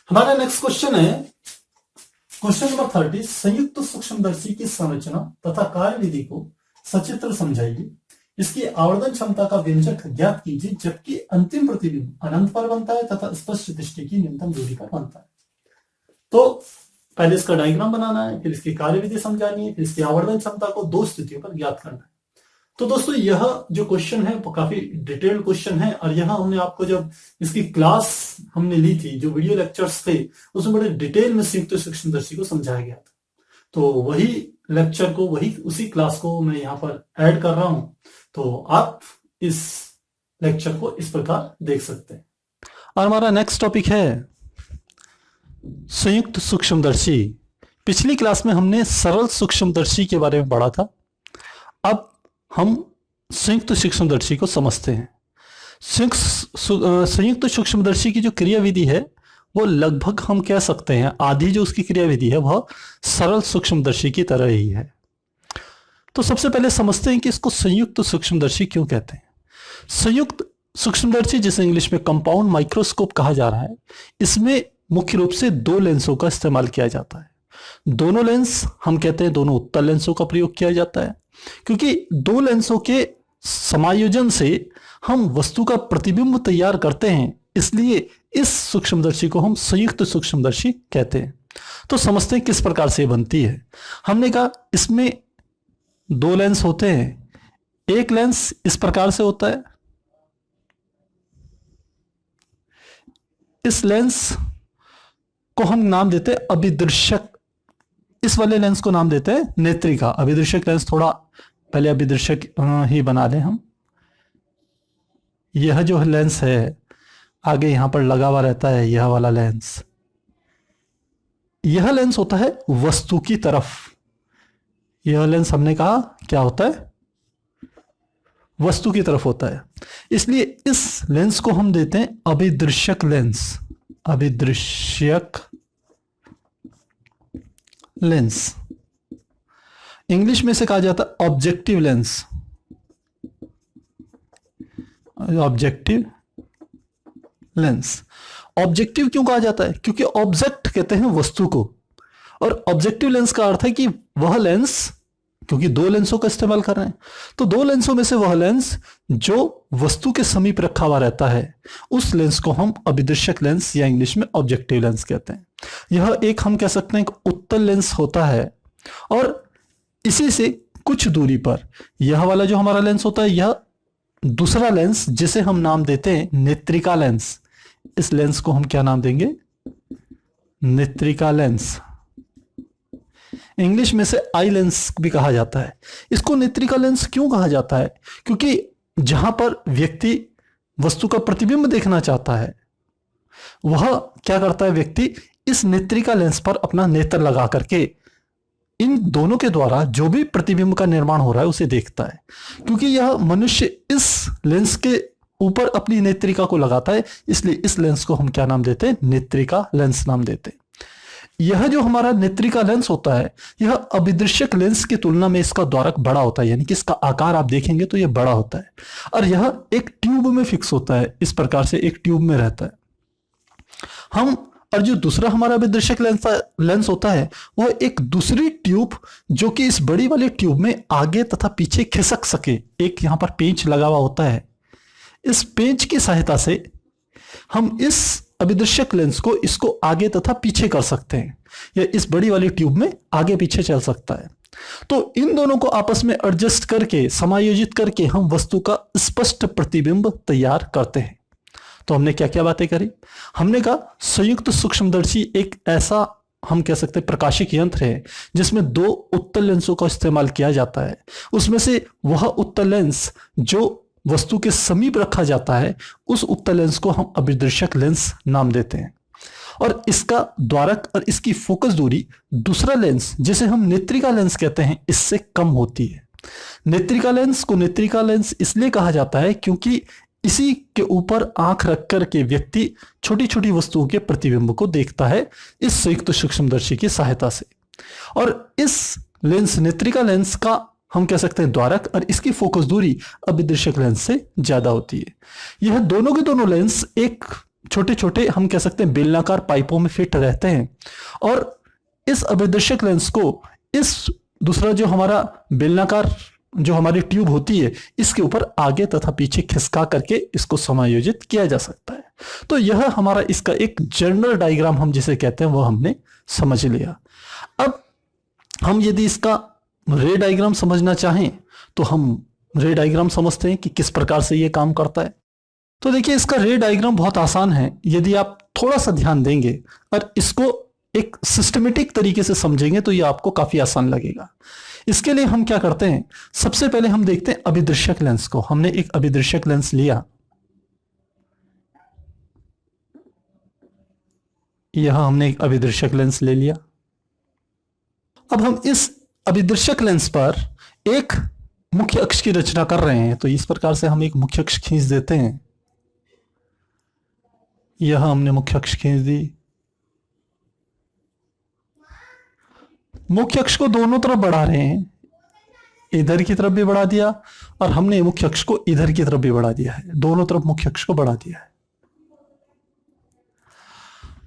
हमारा next question है question number 30। संयुक्त सूक्ष्मदर्शी की संरचना तथा कार्य विधि को सचित्र समझाइए। इसकी आवर्धन क्षमता का व्यंजक ज्ञात कीजिए जबकि अंतिम प्रतिबिंब अनंत पर बनता है तथा स्पष्ट दृष्टि की न्यूनतम दूरी पर बनता है। तो पहले इसका डायग्राम बनाना है, फिर इसकी कार्य विधि समझानी है, फिर इसकी आवर्धन क्षमता को दो स्थितियों पर ज्ञात करना है। तो दोस्तों यह जो क्वेश्चन है वो काफी डिटेल्ड क्वेश्चन है और यहाँ हमने आपको जब इसकी क्लास हमने ली थी, जो वीडियो लेक्चर्स थे, उसमें बड़े डिटेल में संयुक्त सूक्ष्मदर्शी को समझाया गया था। तो वही लेक्चर को, वही उसी क्लास को मैं यहाँ पर ऐड कर रहा हूं। तो आप इस लेक्चर को इस प्रकार देख सकते हैं। और हमारा नेक्स्ट टॉपिक है संयुक्त सूक्ष्मदर्शी। पिछली क्लास में हमने सरल सूक्ष्मदर्शी के बारे में पढ़ा था। अब हम संयुक्त सूक्ष्मदर्शी को समझते हैं। संयुक्त सूक्ष्मदर्शी की जो क्रियाविधि है वो लगभग हम कह सकते हैं आधी जो उसकी क्रियाविधि है वह सरल सूक्ष्मदर्शी की तरह ही है। तो सबसे पहले समझते हैं कि इसको संयुक्त सूक्ष्मदर्शी क्यों कहते हैं। संयुक्त सूक्ष्मदर्शी, जिसे इंग्लिश में कंपाउंड माइक्रोस्कोप कहा जा रहा है, इसमें मुख्य रूप से दो लेंसों का इस्तेमाल किया जाता है। दोनों लेंस हम कहते हैं दोनों उत्तल लेंसों का प्रयोग किया जाता है, क्योंकि दो लेंसों के समायोजन से हम वस्तु का प्रतिबिंब तैयार करते हैं, इसलिए इस सूक्ष्मदर्शी को हम संयुक्त सूक्ष्मदर्शी कहते हैं। तो समझते हैं किस प्रकार से बनती है। हमने कहा इसमें दो लेंस होते हैं। एक लेंस इस प्रकार से होता है, इस लेंस को हम नाम देते हैं अभिदृश्यक। इस वाले लेंस को नाम देते हैं नेत्रिका। अभिदृश्यक लेंस थोड़ा पहले अभिदृश्यक ही बना लें हम। यह जो लेंस है आगे यहां पर लगा हुआ रहता है, यह वाला लेंस, यह लेंस होता है वस्तु की तरफ। यह लेंस हमने कहा क्या होता है, वस्तु की तरफ होता है, इसलिए इस लेंस को हम देते हैं अभिदृश्यक लेंस। अभिदृश्यक लेंस इंग्लिश में से कहा जाता है objective lens. Objective lens. Objective क्यों कहा जाता है, क्योंकि ऑब्जेक्ट कहते हैं वस्तु को, और ऑब्जेक्टिव लेंस का अर्थ है कि वह लेंस, क्योंकि दो लेंसों का इस्तेमाल कर रहे हैं, तो दो लेंसों में से वह लेंस जो वस्तु के समीप रखा हुआ रहता है, उस लेंस को हम अभिदृश्यक लेंस या इंग्लिश में ऑब्जेक्टिव लेंस कहते हैं। यह एक हम कह सकते हैं एक उत्तल लेंस होता है, और इसी से कुछ दूरी पर यह वाला जो हमारा लेंस होता है, यह दूसरा लेंस जिसे हम नाम देते हैं नेत्रिका लेंस। इस लेंस को हम क्या नाम देंगे, नेत्रिका लेंस। इंग्लिश में से आई लेंस भी कहा जाता है। इसको नेत्रिका लेंस क्यों कहा जाता है, क्योंकि जहां पर व्यक्ति वस्तु का प्रतिबिंब देखना चाहता है, वह क्या करता है, व्यक्ति इस नेत्रिका लेंस पर अपना नेत्र लगा करके इन दोनों के द्वारा जो भी प्रतिबिंब का निर्माण हो रहा है उसे देखता है। क्योंकि यह मनुष्य इस लेंस के ऊपर अपनी नेत्रिका को लगाता है, इसलिए इस लेंस को हम क्या नाम देते हैं, नेत्रिका लेंस नाम देते हैं। यह जो हमारा नेत्रिका लेंस होता है, यह अभिदृश्यक लेंस की तुलना में इसका द्वारक बड़ा होता है, यानी कि इसका आकार आप देखेंगे तो यह बड़ा होता है, और यह एक ट्यूब में फिक्स होता है। इस प्रकार से एक ट्यूब में रहता है। और जो दूसरा हमारा अभिदृश्यक लेंस होता है, वह एक दूसरी ट्यूब जो कि इस बड़ी वाली ट्यूब में आगे तथा पीछे खिसक सके, एक यहां पर पेंच लगा हुआ होता है। इस पेंच की सहायता से हम इस अभिदृश्यक लेंस को इसको आगे तथा पीछे कर सकते हैं, या इस बड़ी वाली ट्यूब में आगे पीछे चल सकता है। तो इन दोनों को आपस में एडजस्ट करके, समायोजित करके हम वस्तु का स्पष्ट प्रतिबिंब तैयार करते हैं। तो हमने क्या क्या बातें करी। हमने कहा संयुक्त सूक्ष्मदर्शी एक ऐसा हम कह सकते हैं प्रकाशिक यंत्र है जिसमें दो उत्तल लेंसों का इस्तेमाल किया जाता है। उसमें से वह उत्तल लेंस जो वस्तु के समीप रखा जाता है, उस उत्तल लेंस को हम अभिदृश्यक लेंस नाम देते हैं, और इसका द्वारक और इसकी फोकस दूरी दूसरा लेंस जिसे हम नेत्रिका लेंस कहते हैं, इससे कम होती है। नेत्रिका लेंस को नेत्रिका लेंस इसलिए कहा जाता है क्योंकि इसी के ऊपर आंख रख करके व्यक्ति छोटी छोटी वस्तुओं के प्रतिबिंब को देखता है इस संयुक्त सूक्ष्मदर्शी की सहायता से। और इस लेंस नेत्रिका लेंस का हम कह सकते हैं द्वारक और इसकी फोकस दूरी अभिदृश्यक लेंस से ज्यादा होती है। यह दोनों के दोनों लेंस एक छोटे छोटे हम कह सकते हैं बेलनाकार पाइपों में फिट रहते हैं, और इस अभिदर्शक लेंस को इस दूसरा जो हमारा बेलनाकार जो हमारी ट्यूब होती है इसके ऊपर आगे तथा पीछे खिसका करके इसको समायोजित किया जा सकता है। तो यह हमारा इसका एक जनरल डायग्राम हम जिसे कहते हैं वो हमने समझ लिया। अब हम यदि इसका रे डायग्राम समझना चाहें तो हम रे डायग्राम समझते हैं कि किस प्रकार से यह काम करता है। तो देखिए, इसका रे डायग्राम बहुत आसान है। यदि आप थोड़ा सा ध्यान देंगे और इसको एक सिस्टमेटिक तरीके से समझेंगे तो ये आपको काफी आसान लगेगा। इसके लिए हम क्या करते हैं, सबसे पहले हम देखते हैं अभिदर्शक लेंस को। हमने एक अभिदर्शक लेंस लिया, यहां हमने एक अभिदर्शक लेंस ले लिया। अब हम इस अभिदर्शक लेंस पर एक मुख्य अक्ष की रचना कर रहे हैं, तो इस प्रकार से हम एक मुख्य अक्ष खींच देते हैं। यह हमने मुख्य अक्ष खींच दी। मुख्य अक्ष को दोनों तरफ बढ़ा रहे हैं, इधर की तरफ भी बढ़ा दिया और हमने मुख्य अक्ष को इधर की तरफ भी बढ़ा दिया है, दोनों तरफ मुख्य अक्ष को बढ़ा दिया है।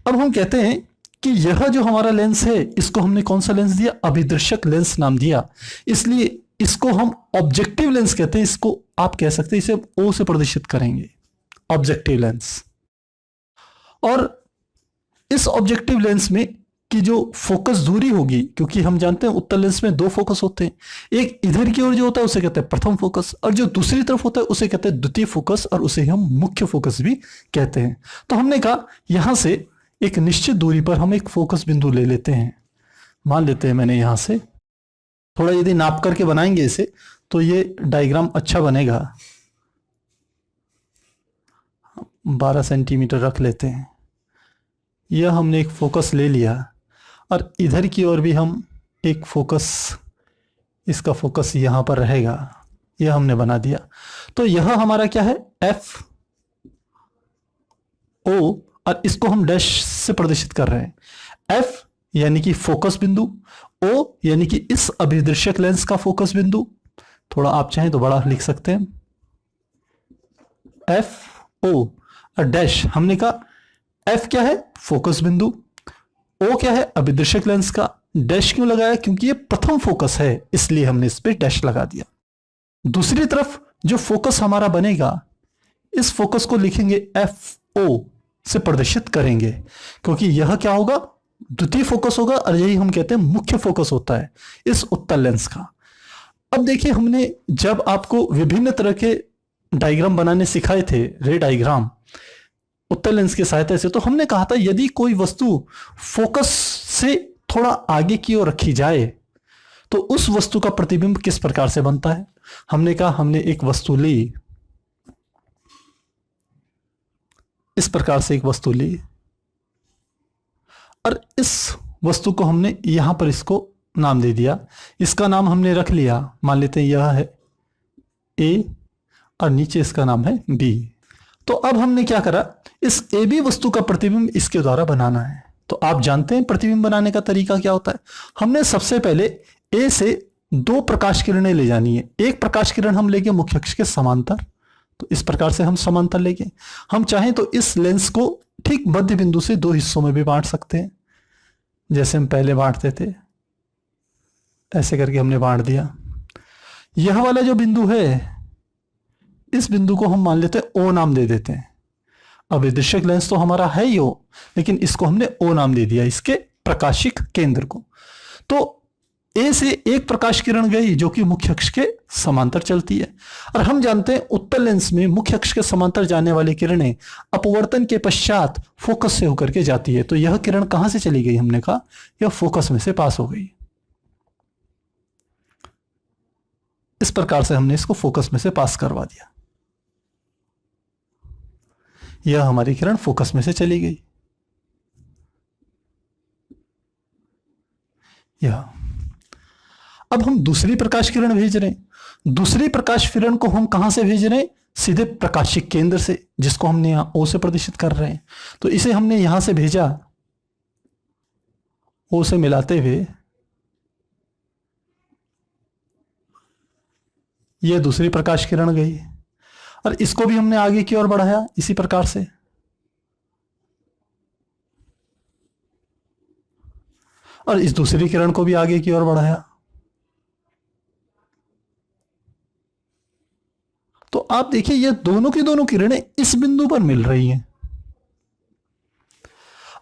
अब हम कहते हैं कि यह जो हमारा लेंस है इसको हमने कौन सा लेंस दिया, अभिदर्शक लेंस नाम दिया। इसलिए इसको हम ऑब्जेक्टिव लेंस कहते हैं। इसको आप कह सकते हैं, इसे ओ से प्रदर्शित करेंगे, ऑब्जेक्टिव लेंस। और इस ऑब्जेक्टिव लेंस में की जो फोकस दूरी होगी, क्योंकि हम जानते हैं उत्तल लेंस में दो फोकस होते हैं, एक इधर की ओर जो होता है उसे कहते हैं प्रथम फोकस, और जो दूसरी तरफ होता है उसे कहते हैं द्वितीय फोकस, और उसे हम मुख्य फोकस भी कहते हैं। तो हमने कहा यहां से एक निश्चित दूरी पर हम एक फोकस बिंदु ले लेते हैं। मान लेते हैं मैंने यहां से थोड़ा, यदि नाप करके बनाएंगे इसे तो ये डायग्राम अच्छा बनेगा। 12 सेंटीमीटर रख लेते हैं। यह हमने एक फोकस ले लिया और इधर की ओर भी हम एक फोकस, इसका फोकस यहां पर रहेगा, यह हमने बना दिया। तो यह हमारा क्या है, एफ ओ, और इसको हम डैश से प्रदर्शित कर रहे हैं। एफ यानी कि फोकस बिंदु, ओ यानी कि इस अभिदर्शक लेंस का फोकस बिंदु, थोड़ा आप चाहें तो बड़ा लिख सकते हैं, एफ ओ, और डैश हमने कहा एफ क्या है, फोकस बिंदु, ओ क्या है, अभिदर्शक लेंस का। डैश क्यों लगाया, क्योंकि ये प्रथम फोकस है इसलिए हमने इस पे डैश लगा दिया। दूसरी तरफ जो फोकस हमारा बनेगा, इस फोकस को लिखेंगे एफ ओ से प्रदर्शित करेंगे, क्योंकि यह क्या होगा, द्वितीय फोकस होगा, और यही हम कहते हैं मुख्य फोकस होता है इस उत्तल लेंस का। अब देखिए, हमने जब आपको विभिन्न तरह के डायग्राम बनाने सिखाए थे, रे डायग्राम उत्तल लेंस की सहायता से, तो हमने कहा था यदि कोई वस्तु फोकस से थोड़ा आगे की ओर रखी जाए तो उस वस्तु का प्रतिबिंब किस प्रकार से बनता है। हमने कहा हमने एक वस्तु ली, इस प्रकार से एक वस्तु ली, और इस वस्तु को हमने यहां पर इसको नाम दे दिया। इसका नाम हमने रख लिया, मान लेते हैं यह है ए और नीचे इसका नाम है बी। तो अब हमने क्या करा, इस ए बी वस्तु का प्रतिबिंब इसके द्वारा बनाना है। तो आप जानते हैं प्रतिबिंब बनाने का तरीका क्या होता है। हमने सबसे पहले ए से दो प्रकाश किरणें ले जानी है। एक प्रकाश किरण हम लेंगे मुख्य अक्ष के समांतर, तो इस प्रकार से हम समांतर लेंगे। हम चाहें तो इस लेंस को ठीक मध्य बिंदु से दो हिस्सों में भी बांट सकते हैं, जैसे हम पहले बांटते थे, ऐसे करके हमने बांट दिया। यह वाला जो बिंदु है, इस बिंदु को हम मान लेते हैं ओ नाम दे देते हैं। अभिदर्शक लेंस तो हमारा है ही ओ, लेकिन इसको हमने ओ नाम दे दिया, इसके प्रकाशिक केंद्र को। तो ए से एक प्रकाश किरण गई जो कि मुख्य अक्ष के समांतर चलती है, और हम जानते हैं उत्तल लेंस में मुख्य अक्ष के समांतर जाने वाली किरणें अपवर्तन के पश्चात फोकस से होकर के जाती है। तो यह किरण कहां से चली गई, हमने कहा यह फोकस में से पास हो गई। इस प्रकार से हमने इसको फोकस में से पास करवा दिया। यह हमारी किरण फोकस में से चली गई। यह अब हम दूसरी प्रकाश किरण भेज रहे हैं। दूसरी प्रकाश किरण को हम कहां से भेज रहे हैं, सीधे प्रकाशिक केंद्र से, जिसको हमने यहां ओ से प्रदर्शित कर रहे हैं। तो इसे हमने यहां से भेजा, ओ से मिलाते हुए, यह दूसरी प्रकाश किरण गई, और इसको भी हमने आगे की ओर बढ़ाया इसी प्रकार से। और इस दूसरी किरण को भी आगे की ओर बढ़ाया। तो आप देखिए ये दोनों की दोनों किरणें इस बिंदु पर मिल रही हैं,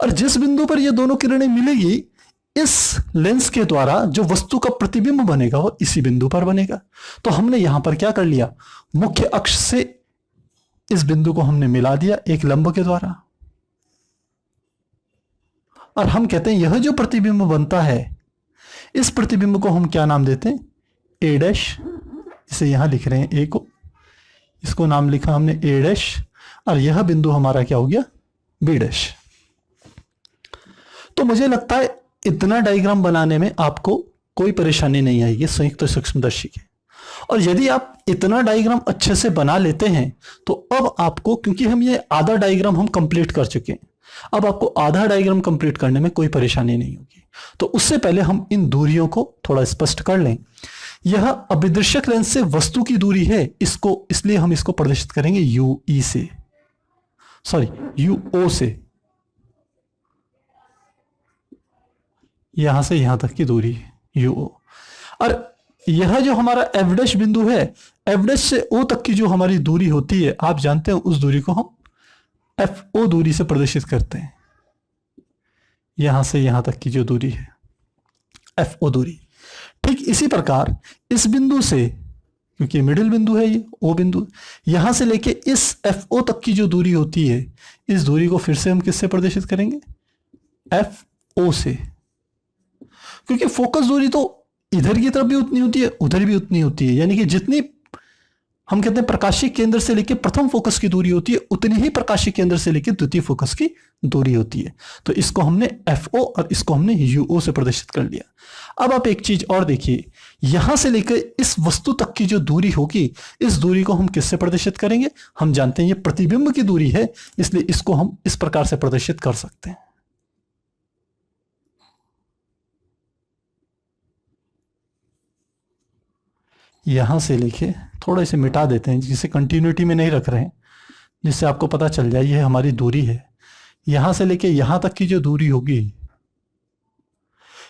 और जिस बिंदु पर ये दोनों किरणें मिलेगी, इस लेंस के द्वारा जो वस्तु का प्रतिबिंब बनेगा वो इसी बिंदु पर बनेगा। तो हमने यहां पर क्या कर लिया, मुख्य अक्ष से इस बिंदु को हमने मिला दिया एक लंब के द्वारा, और हम कहते हैं यह जो प्रतिबिंब बनता है, इस प्रतिबिंब को हम क्या नाम देते हैं, ए डैश। इसे यहां लिख रहे हैं ए को, इसको नाम लिखा हमने ए डैश, और यह बिंदु हमारा क्या हो गया, बी डैश। तो मुझे लगता है इतना डायग्राम बनाने में आपको कोई परेशानी नहीं आएगी संयुक्त सूक्ष्मदर्शी के। और यदि आप इतना डायग्राम अच्छे से बना लेते हैं तो अब आपको, क्योंकि हम ये आधा डायग्राम हम कंप्लीट कर चुके हैं, अब आपको आधा डायग्राम कंप्लीट करने में कोई परेशानी नहीं होगी। तो उससे पहले हम इन दूरियों को थोड़ा स्पष्ट कर लें। यह अभिदर्शक लेंस से वस्तु की दूरी है, इसको इसलिए हम इसको प्रदर्शित करेंगे यूई से, सॉरी यूओ से, यहां से यहां तक की दूरी यूओ। और यह जो हमारा एफ डैश बिंदु है, एफ डैश से ओ तक की जो हमारी दूरी होती है, आप जानते हैं उस दूरी को हम एफ ओ दूरी से प्रदर्शित करते हैं। यहां से यहां तक की जो दूरी है एफ ओ दूरी। ठीक इसी प्रकार इस बिंदु से, क्योंकि मिडिल बिंदु है ये ओ बिंदु, यहां से लेके इस एफ ओ तक की जो दूरी होती है, इस दूरी को फिर से हम किससे प्रदर्शित करेंगे, एफ ओ से। क्योंकि फोकस दूरी तो इधर की तरफ भी उतनी होती है, उधर भी उतनी होती है, यानी कि जितनी हम कहते हैं प्रकाशिक केंद्र से लेकर प्रथम फोकस की दूरी होती है, उतनी ही प्रकाशिक केंद्र से लेकर द्वितीय फोकस की दूरी होती है। तो इसको हमने एफओ और इसको हमने यूओ से प्रदर्शित कर लिया। अब आप एक चीज और देखिए, यहां से लेकर इस वस्तु तक की जो दूरी होगी, इस दूरी को हम किससे प्रदर्शित करेंगे, हम जानते हैं ये प्रतिबिंब की दूरी है, इसलिए इसको हम इस प्रकार से प्रदर्शित कर सकते हैं। यहां से लिखे, थोड़ा इसे मिटा देते हैं, जिसे कंटिन्यूटी में नहीं रख रहे हैं, जिससे आपको पता चल जाए ये हमारी दूरी है। यहां से लेके यहां तक की जो दूरी होगी,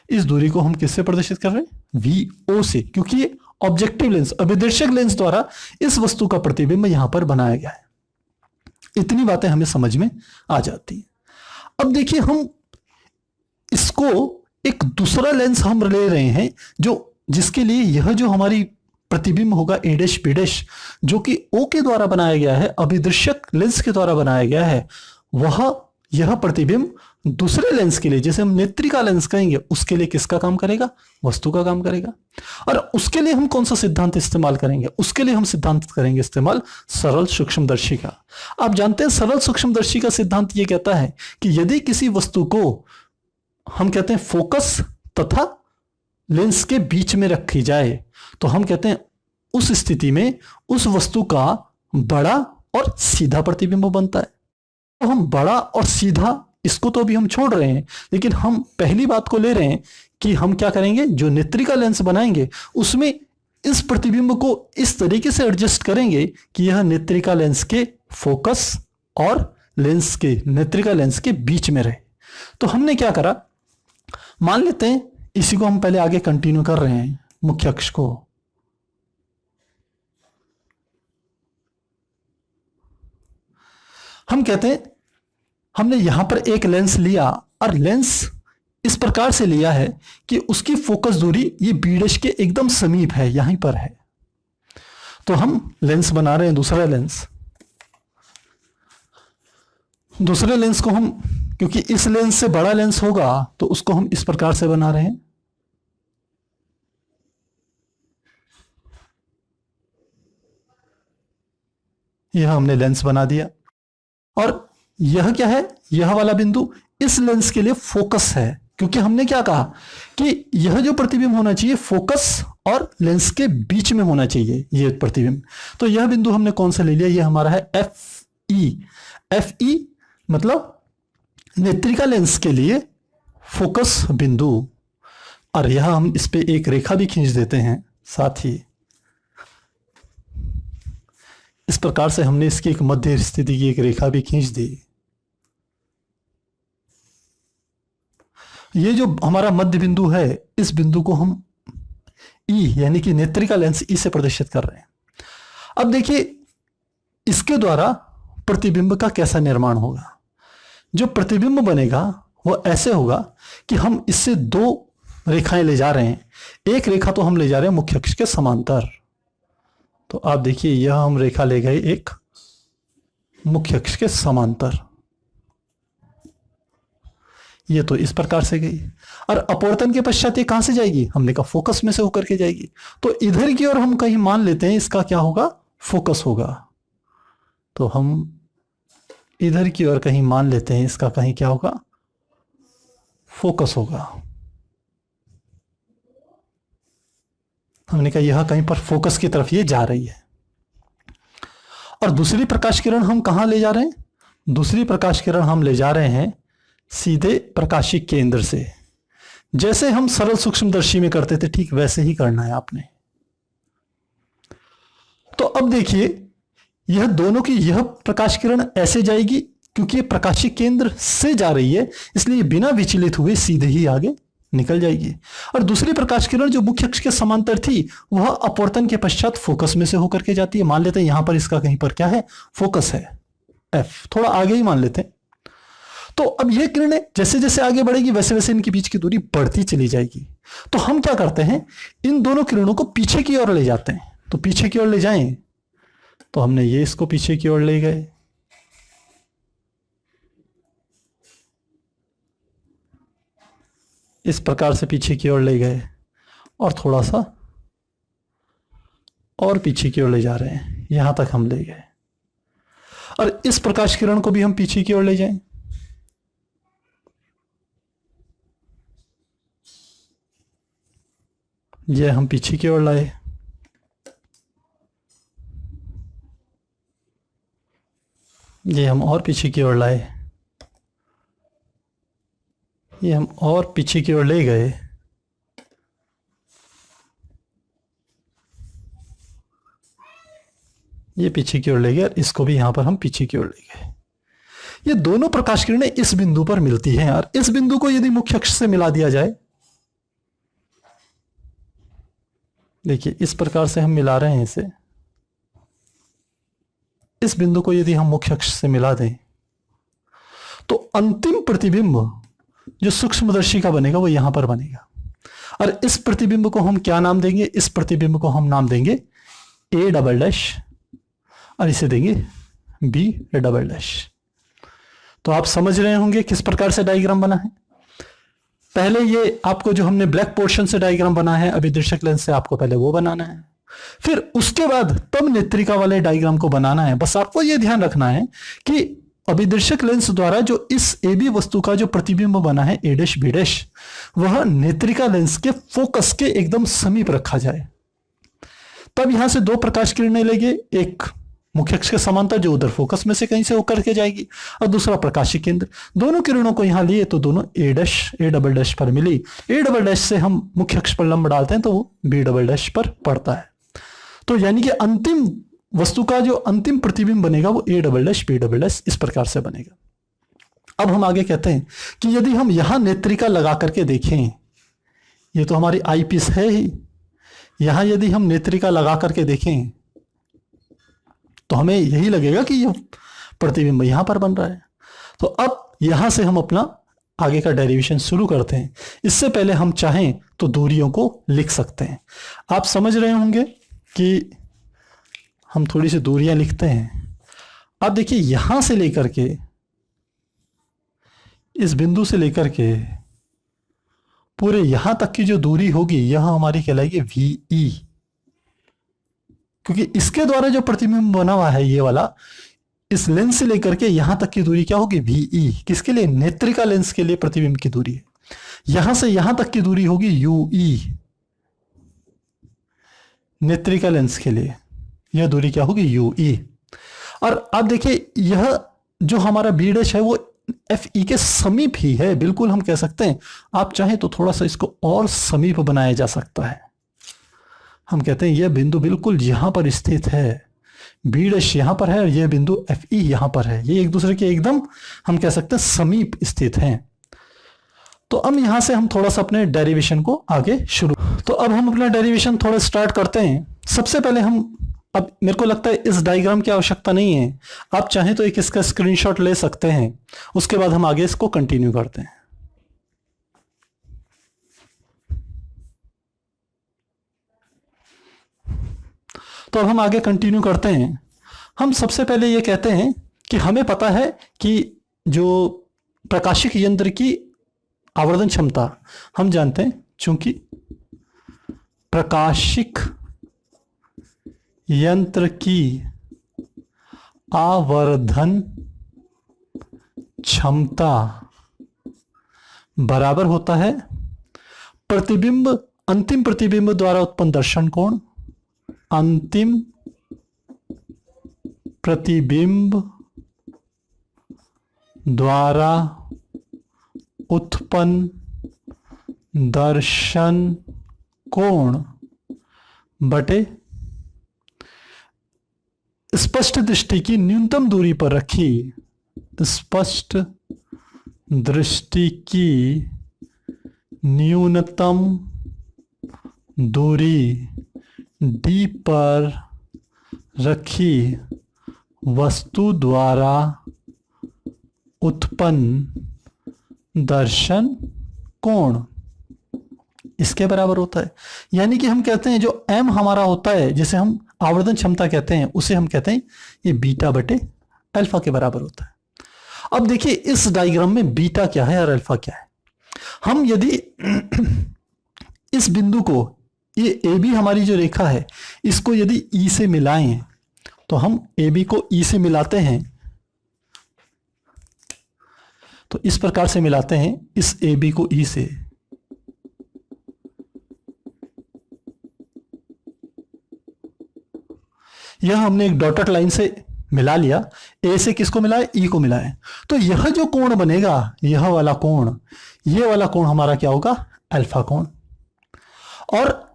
इस दूरी को हम किससे प्रदर्शित कर रहे हैं, वीओ से, क्योंकि ये ऑब्जेक्टिव लेंस, अभिदर्शक लेंस द्वारा इस वस्तु का प्रतिबिंब यहां पर बनाया गया है। इतनी बातें हमें समझ में आ जाती हैं। अब देखिए, हम इसको एक दूसरा लेंस हम ले रहे हैं, जो जिसके लिए यह जो हमारी प्रतिबिंब होगा ए डैश बी डैश, जो कि ओ के द्वारा बनाया गया है, अभिदर्शक लेंस के द्वारा बनाया गया है, वह यह प्रतिबिंब दूसरे लेंस के लिए, जैसे हम नेत्रिका लेंस कहेंगे, उसके लिए किसका काम करेगा, वस्तु का काम करेगा। और उसके लिए हम कौन सा सिद्धांत इस्तेमाल करेंगे, उसके लिए हम सिद्धांत करेंगे इस्तेमाल सरल सूक्ष्मदर्शी का। आप जानते हैं सरल सूक्ष्मदर्शी का सिद्धांत यह कहता है कि यदि किसी वस्तु को हम कहते हैं फोकस तथा लेंस के बीच में रखी जाए, तो हम कहते हैं उस स्थिति में उस वस्तु का बड़ा और सीधा प्रतिबिंब बनता है। तो हम बड़ा और सीधा इसको तो अभी हम छोड़ रहे हैं, लेकिन हम पहली बात को ले रहे हैं कि हम क्या करेंगे, जो नेत्रिका लेंस बनाएंगे उसमें इस प्रतिबिंब को इस तरीके से एडजस्ट करेंगे कि यह नेत्रिका लेंस के फोकस और लेंस के, नेत्रिका लेंस के बीच में रहे। तो हमने क्या करा, मान लेते हैं इसी को हम पहले आगे कंटिन्यू कर रहे हैं, मुख्य अक्ष को। हम कहते हैं हमने यहां पर एक लेंस लिया, और लेंस इस प्रकार से लिया है कि उसकी फोकस दूरी ये बी डैश के एकदम समीप है, यहीं पर है। तो हम लेंस बना रहे हैं दूसरा लेंस। दूसरे लेंस को हम, क्योंकि इस लेंस से बड़ा लेंस होगा, तो उसको हम इस प्रकार से बना रहे हैं। यह हमने लेंस बना दिया, और यह क्या है, यह वाला बिंदु इस लेंस के लिए फोकस है, क्योंकि हमने क्या कहा कि यह जो प्रतिबिंब होना चाहिए फोकस और लेंस के बीच में होना चाहिए यह प्रतिबिंब। तो यह बिंदु हमने कौन सा ले लिया, यह हमारा है एफ ई। एफ ई मतलब नेत्रिका लेंस के लिए फोकस बिंदु, और यह हम इस पे एक रेखा भी खींच देते हैं साथ ही। इस प्रकार से हमने इसकी एक मध्य स्थिति की एक रेखा भी खींच दी। ये जो हमारा मध्य बिंदु है, इस बिंदु को हम ई यानी कि नेत्रिका लेंस ई से प्रदर्शित कर रहे हैं। अब देखिए इसके द्वारा प्रतिबिंब का कैसा निर्माण होगा। जो प्रतिबिंब बनेगा वो ऐसे होगा कि हम इससे दो रेखाएं ले जा रहे हैं। एक रेखा तो हम ले जा रहे हैं मुख्य अक्ष के समांतर। तो आप देखिए यह हम रेखा ले गए एक मुख्य अक्ष के समांतर, ये तो इस प्रकार से गई। और अपवर्तन के पश्चात ये कहां से जाएगी, हमने कहा फोकस में से होकर के जाएगी। तो इधर की ओर हम कहीं मान लेते हैं इसका क्या होगा, फोकस होगा। तो हम इधर की ओर कहीं मान लेते हैं इसका कहीं क्या होगा, फोकस होगा। हमने कहा यह कहीं पर फोकस की तरफ ये जा रही है। और दूसरी प्रकाश किरण हम कहां ले जा रहे हैं, दूसरी प्रकाश किरण हम ले जा रहे हैं सीधे प्रकाशिक केंद्र से। जैसे हम सरल सूक्ष्मदर्शी में करते थे ठीक वैसे ही करना है आपने। तो अब देखिए यह दोनों की यह प्रकाश किरण ऐसे जाएगी, क्योंकि ये प्रकाशिक केंद्र से जा रही है इसलिए बिना विचलित हुए सीधे ही आगे निकल जाएगी। और दूसरी प्रकाश किरण जो मुख्य अक्ष के समांतर थी वह अपवर्तन के पश्चात फोकस में से होकर के जाती है। मान लेते हैं यहां पर इसका कहीं पर क्या है, फोकस है एफ, थोड़ा आगे ही मान लेते हैं। तो अब ये किरणें जैसे जैसे आगे बढ़ेगी वैसे वैसे इनके बीच की दूरी बढ़ती चली जाएगी। तो हम क्या करते हैं, इन दोनों किरणों को पीछे की ओर ले जाते हैं। तो पीछे की ओर ले जाएं तो हमने ये इसको पीछे की ओर ले गए, इस प्रकार से पीछे की ओर ले गए और थोड़ा सा और पीछे की ओर ले जा रहे हैं, यहां तक हम ले गए। और इस प्रकाश किरण को भी हम पीछे की ओर ले जाएं, ये हम पीछे की ओर लाए, ये हम और पीछे की ओर लाए, ये हम और पीछे की ओर ले गए, ये पीछे की ओर ले गए और इसको भी यहां पर हम पीछे की ओर ले गए। ये दोनों प्रकाश किरणें इस बिंदु पर मिलती हैं और इस बिंदु को यदि मुख्य अक्ष से मिला दिया जाए, देखिए इस प्रकार से हम मिला रहे हैं इसे, इस बिंदु को यदि हम मुख्य अक्ष से मिला दें तो अंतिम प्रतिबिंब जो सूक्ष्मदर्शी का बनेगा वो यहां पर बनेगा। और इस प्रतिबिंब को हम क्या नाम देंगे, इस प्रतिबिंब को हम नाम देंगे ए डबल डैश और इसे देंगे बी डबल डैश। तो आप समझ रहे होंगे किस प्रकार से डायग्राम बना है। पहले ये आपको जो हमने ब्लैक पोर्शन से डायग्राम बना है अभिदर्शक लेंस से, आपको पहले वो बनाना है, फिर उसके बाद तब नेत्रिका वाले डायग्राम को बनाना है। बस आपको ये ध्यान रखना है कि अभिदर्शक लेंस द्वारा जो इस ए बी वस्तु का जो प्रतिबिंब बना है ए डैश बी डैश, वह नेत्रिका लेंस के फोकस के एकदम समीप रखा जाए। तब यहां से दो प्रकाश किरणें लेंगे, एक मुख्य अक्ष के समांतर जो उधर फोकस में से कहीं से होकर के जाएगी और दूसरा प्रकाशिक केंद्र। दोनों किरणों को यहां लिए तो दोनों ए डैश ए डबल डैश पर मिली। ए डबल डैश से हम मुख्य अक्ष पर लंब डालते हैं तो वो बी डबल डैश पर पड़ता है। तो यानी कि अंतिम वस्तु का जो अंतिम प्रतिबिंब बनेगा वो A double dash B double dash इस प्रकार से बनेगा। अब हम आगे कहते हैं कि यदि हम यहां नेत्रिका लगा करके देखें, ये तो हमारी आई पीस है ही, यहां यदि हम नेत्रिका लगा करके देखें तो हमें यही लगेगा कि यह प्रतिबिंब यहां पर बन रहा है। तो अब यहां से हम अपना आगे का डेरिवेशन शुरू करते हैं। इससे पहले हम चाहें तो दूरियों को लिख सकते हैं। आप समझ रहे होंगे कि हम थोड़ी सी दूरियां लिखते हैं। अब देखिए यहां से लेकर के इस बिंदु से लेकर के पूरे यहां तक की जो दूरी होगी यह हमारी कहलाएगी VE, क्योंकि इसके द्वारा जो प्रतिबिंब बना हुआ है ये वाला, इस लेंस से लेकर के यहां तक की दूरी क्या होगी VE। किसके लिए, नेत्रिका लेंस के लिए प्रतिबिंब की दूरी है। यहां से यहां तक की दूरी होगी UE, नेत्रिका लेंस के लिए यह दूरी क्या होगी UE। और अब देखिए यह जो हमारा बी डैश है वो FE के समीप ही है, बिल्कुल हम कह सकते हैं। आप चाहें तो थोड़ा सा इसको और समीप बनाया जा सकता है। हम कहते हैं यह बिंदु बिल्कुल यहां पर स्थित है, बी डैश यहां पर है और यह बिंदु FE यहां पर है। ये एक दूसरे के एकदम हम कह सकते हैं समीप स्थित हैं। तो अब यहां से हम थोड़ा सा अपने डेरिवेशन को आगे शुरू, तो अब हम अपना डेरिवेशन थोड़ा स्टार्ट करते हैं। सबसे पहले हम, अब मेरे को लगता है इस डायग्राम की आवश्यकता नहीं है, आप चाहें तो एक इसका स्क्रीनशॉट ले सकते हैं, उसके बाद हम आगे इसको कंटिन्यू करते हैं। तो अब हम आगे कंटिन्यू करते हैं। हम सबसे पहले ये कहते हैं कि हमें पता है कि जो प्रकाशिक यंत्र की आवर्धन क्षमता, हम जानते हैं चूंकि प्रकाशिक यंत्र की आवर्धन क्षमता बराबर होता है प्रतिबिंब, अंतिम प्रतिबिंब द्वारा उत्पन्न दर्शन कोण, अंतिम प्रतिबिंब द्वारा उत्पन्न दर्शन कोण बटे स्पष्ट दृष्टि की न्यूनतम दूरी पर रखी, स्पष्ट दृष्टि की न्यूनतम दूरी डी पर रखी वस्तु द्वारा उत्पन्न दर्शन कोण, इसके बराबर होता है। यानी कि हम कहते हैं जो m हमारा होता है, जिसे हम आवर्धन क्षमता कहते हैं, उसे हम कहते हैं ये बीटा बटे अल्फा के बराबर होता है। अब देखिए इस डायग्राम में बीटा क्या है और अल्फा क्या है। हम यदि इस बिंदु को, ये ए बी हमारी जो रेखा है, इसको यदि ई से मिलाएं, तो हम ए बी को ई से मिलाते हैं, तो इस प्रकार से मिलाते हैं इस ए बी को ई से, यह हमने एक डॉटेड लाइन से मिला लिया। ए से किसको मिलाए, ई को मिलाए, तो यह जो कोण बनेगा, यह वाला कोण, ये वाला कोण हमारा क्या होगा, अल्फा कोण। और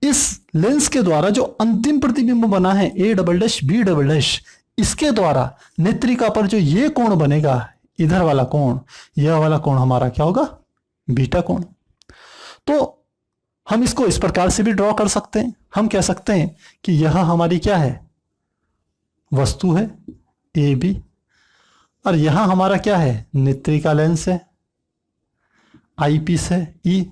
इस लेंस के द्वारा जो अंतिम प्रतिबिंब बना है A double dash B double dash, इसके द्वारा नेत्रिका पर जो ये कोण बनेगा, इधर वाला कोण, यह वाला कोण हमारा क्या होगा, बीटा कोण। तो हम इसको इस प्रकार से भी ड्रॉ कर सकते हैं। हम कह सकते हैं कि यह हमारी क्या है, वस्तु है ए बी, और यहां हमारा क्या है, नेत्रिका लेंस है, आई पीस है ई,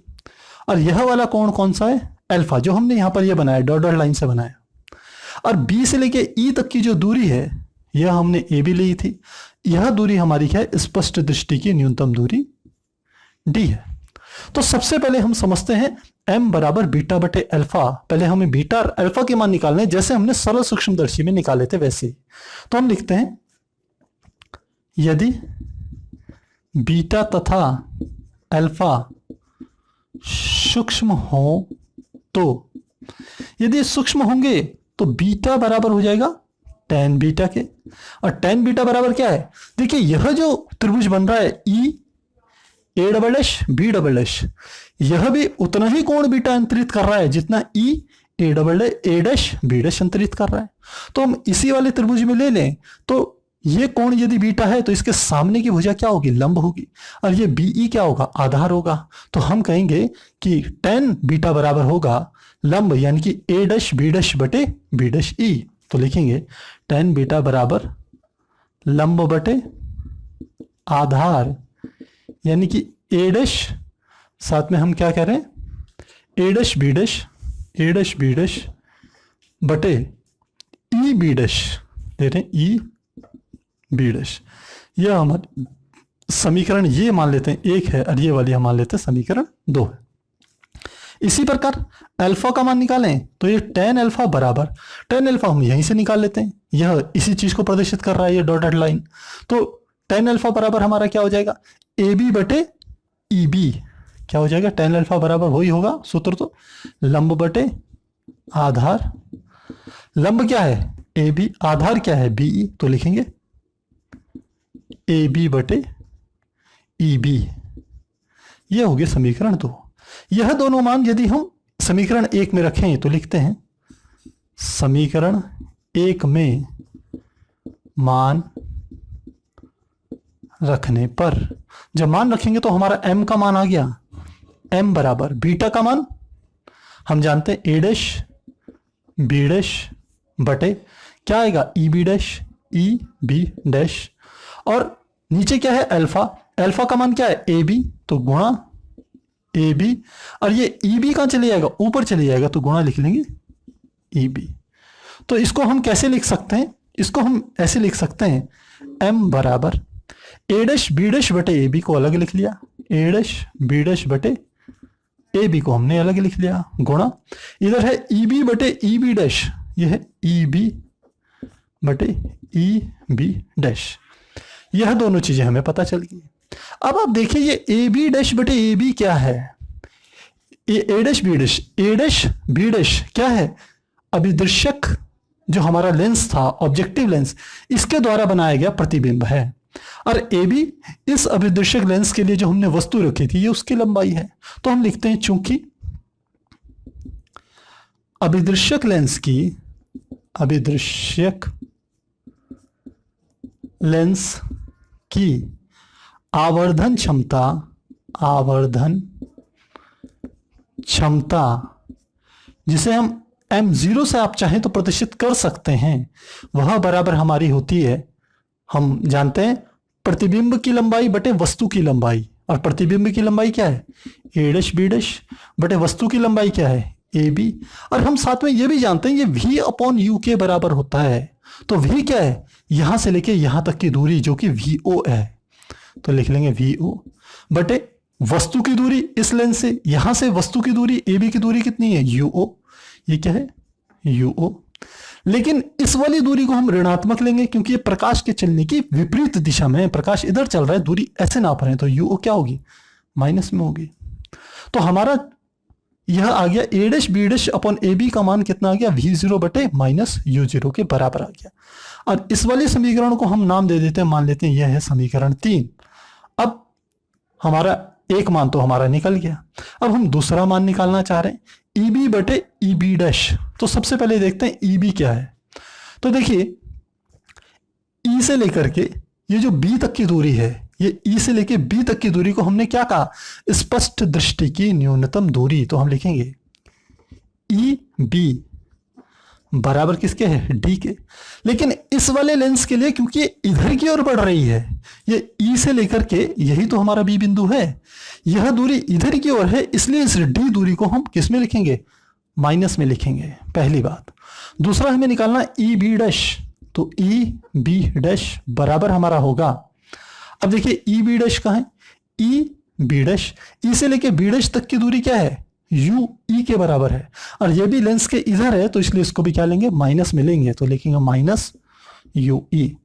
और यह वाला कोण कौन सा है, अल्फा, जो हमने यहां पर यह बनाया डॉटेड लाइन से बनाया। और बी से लेके ई तक की जो दूरी है, यह हमने ए बी ली थी, यह दूरी हमारी क्या है, स्पष्ट दृष्टि की न्यूनतम दूरी डी है। तो सबसे पहले हम समझते हैं m बराबर बीटा बटे अल्फा। पहले हमें बीटा और अल्फा के मान निकालने, जैसे हमने सरल सूक्ष्मदर्शी में निकाले थे वैसे ही। तो हम लिखते हैं यदि बीटा तथा अल्फा सूक्ष्म हो, तो यदि सूक्ष्म होंगे तो बीटा बराबर हो जाएगा tan बीटा के, और tan बीटा बराबर क्या है, देखिए यह जो त्रिभुज बन रहा है ई A double dash B double dash, यह भी उतना ही कोण बीटा अंतरित कर रहा है जितना ई A double A dash B dash अंतरित कर रहा है। तो हम इसी वाले त्रिभुज में ले लें, तो ये कोण यदि बीटा है तो इसके सामने की भुजा क्या होगी, लंब होगी, और ये बीई क्या होगा, आधार होगा। तो हम कहेंगे कि tan बीटा बराबर होगा लंब, यानी कि ए डैश बी डैश बटे बी डैश ई। तो लिखेंगे tan बीटा बराबर लंब बटे आधार, यानी कि ए डैश, साथ में हम क्या कह रहे हैं, ए डैश बी डैश बटे ई बी डैश, दे रहे हैं ई बी डैश। यह हमारे समीकरण ये मान लेते हैं एक है, और ये वाली हम मान लेते हैं समीकरण 2 है। इसी प्रकार अल्फा का मान निकालें, तो ये tan अल्फा बराबर, tan अल्फा हम यहीं से निकाल लेते हैं, यह इसी चीज को प्रदर्शित कर रहा है ये डॉटेड लाइन। तो tan अल्फा बराबर हमारा क्या हो जाएगा, ए बी बटे ई बी, क्या हो जाएगा, tan अल्फा बराबर वही होगा सूत्र, तो लंब बटे आधार, लंब क्या है ए बी, आधार क्या है बीई, तो लिखेंगे ए बी बटे ई बी। यह हो गया समीकरण 2। यह दोनों मान यदि हम समीकरण 1 में रखें, तो लिखते हैं समीकरण 1 में मान रखने पर जब मान रखेंगे तो हमारा m का मान आ गया, m बराबर बीटा का मान हम जानते हैं a डैश b डैश बटे क्या आएगा E B dash E B dash, और नीचे क्या है अल्फा, अल्फा का मान क्या है ए बी, तो गुणा ए बी, और ये ई बी कहां चले जाएगा ऊपर चले जाएगा तो गुणा लिख लेंगे ई बी। तो इसको हम कैसे लिख सकते हैं, इसको हम ऐसे लिख सकते हैं m बराबर ए डैश बी डैश बटे ए बी को अलग लिख लिया, ए डैश बी डैश बटे ए बी को हमने अलग लिख लिया, गुणा इधर है ई बी बटे ई बी डैश, ये है ई बी बटे ई बी डैश, यह दोनों चीजें हमें पता चल गई। अब आप देखिए ये ए बी डैश बटे ए बी क्या है, ए डैश बी डैश, ए डैश बी डैश क्या है, अभिदृश्यक जो हमारा लेंस था ऑब्जेक्टिव लेंस, इसके द्वारा बनाया गया प्रतिबिंब है, और ए बी इस अभिदृश्यक लेंस के लिए जो हमने वस्तु रखी थी ये उसकी लंबाई है। तो हम लिखते हैं चूंकि अभिदृश्यक लेंस की, अभिदृश्यक लेंस की आवर्धन क्षमता, आवर्धन क्षमता जिसे हम m0 से आप चाहें तो प्रतिष्ठित कर सकते हैं, वह बराबर हमारी होती है, हम जानते हैं प्रतिबिंब की लंबाई बटे वस्तु की लंबाई, और प्रतिबिंब की लंबाई क्या है ए डैश बी डैश बटे वस्तु की लंबाई क्या है ए बी, और हम साथ में ये भी जानते हैं ये v अपॉन यू के बराबर होता है। तो v क्या है, यहां से लेके यहां तक की दूरी जो कि vo है, तो लिख लेंगे vo बटे वस्तु की दूरी इस लेंस से यहां से वस्तु की दूरी ए बी की दूरी कितनी है uo, ये क्या है uo, लेकिन इस वाली दूरी को हम ऋणात्मक लेंगे क्योंकि ये प्रकाश के चलने की विपरीत दिशा में, प्रकाश इधर चल रहा है दूरी ऐसे नाप रहे हैं, तो uo क्या होगी माइनस में होगी। तो हमारा यह आ गया A dash B dash upon A B का मान कितना आ गया v0 बटे माइनस u0 के बराबर आ गया। और इस वाले समीकरण को हम नाम दे देते हैं, मान लेते हैं यह है समीकरण 3। अब हमारा एक मान तो हमारा निकल गया, अब हम दूसरा मान निकालना चाह रहे हैं ई बी बटे ई बी डैश। तो सबसे पहले देखते हैं ई बी क्या है। तो देखिए ई से लेकर के ये जो बी तक की दूरी है, ये ई से लेके बी तक की दूरी को हमने क्या कहा, स्पष्ट दृष्टि की न्यूनतम दूरी। तो हम लिखेंगे ई बी बराबर किसके है डी के, लेकिन इस वाले लेंस के लिए क्योंकि ये इधर की ओर बढ़ रही है, ये ई से लेकर के यही तो हमारा बी बिंदु है, यह दूरी इधर की ओर है, इसलिए इस डी दूरी को हम किस में लिखेंगे माइनस में लिखेंगे, पहली बात। दूसरा हमें निकालना ई बी डैश, तो ई बी डैश बराबर हमारा होगा, अब देखिए ई बी डैश कहाँ है ई बी डैश, ई से लेके बी डैश तक की दूरी क्या है यू ई के बराबर है, और ये भी लेंस के इधर है तो इसलिए इसको भी क्या लेंगे माइनस में लेंगे, तो लिखेंगे माइनस यू ई।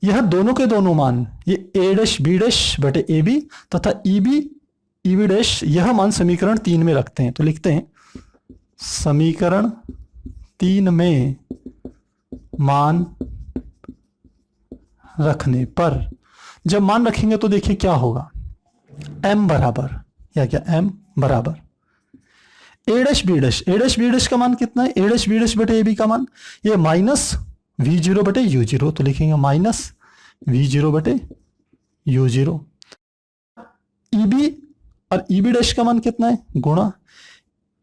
यह दोनों के दोनों मान ये ए डैश बी डैश बटे ए बी तथा ई बी डैश यह मान समीकरण 3 में रखते हैं। तो लिखते हैं समीकरण 3 में मान रखने पर, जब मान रखेंगे तो देखिए क्या होगा m बराबर या क्या m बराबर ए डैश बी डैश, ए डैश बी डैश का मान कितना है ए डैश बी डैश बटे ए बी का मान ये माइनस v0 बटे u0, तो लिखेंगे माइनस v0 बटे u0। ई बी और ई बी डैश का मान कितना है गुणा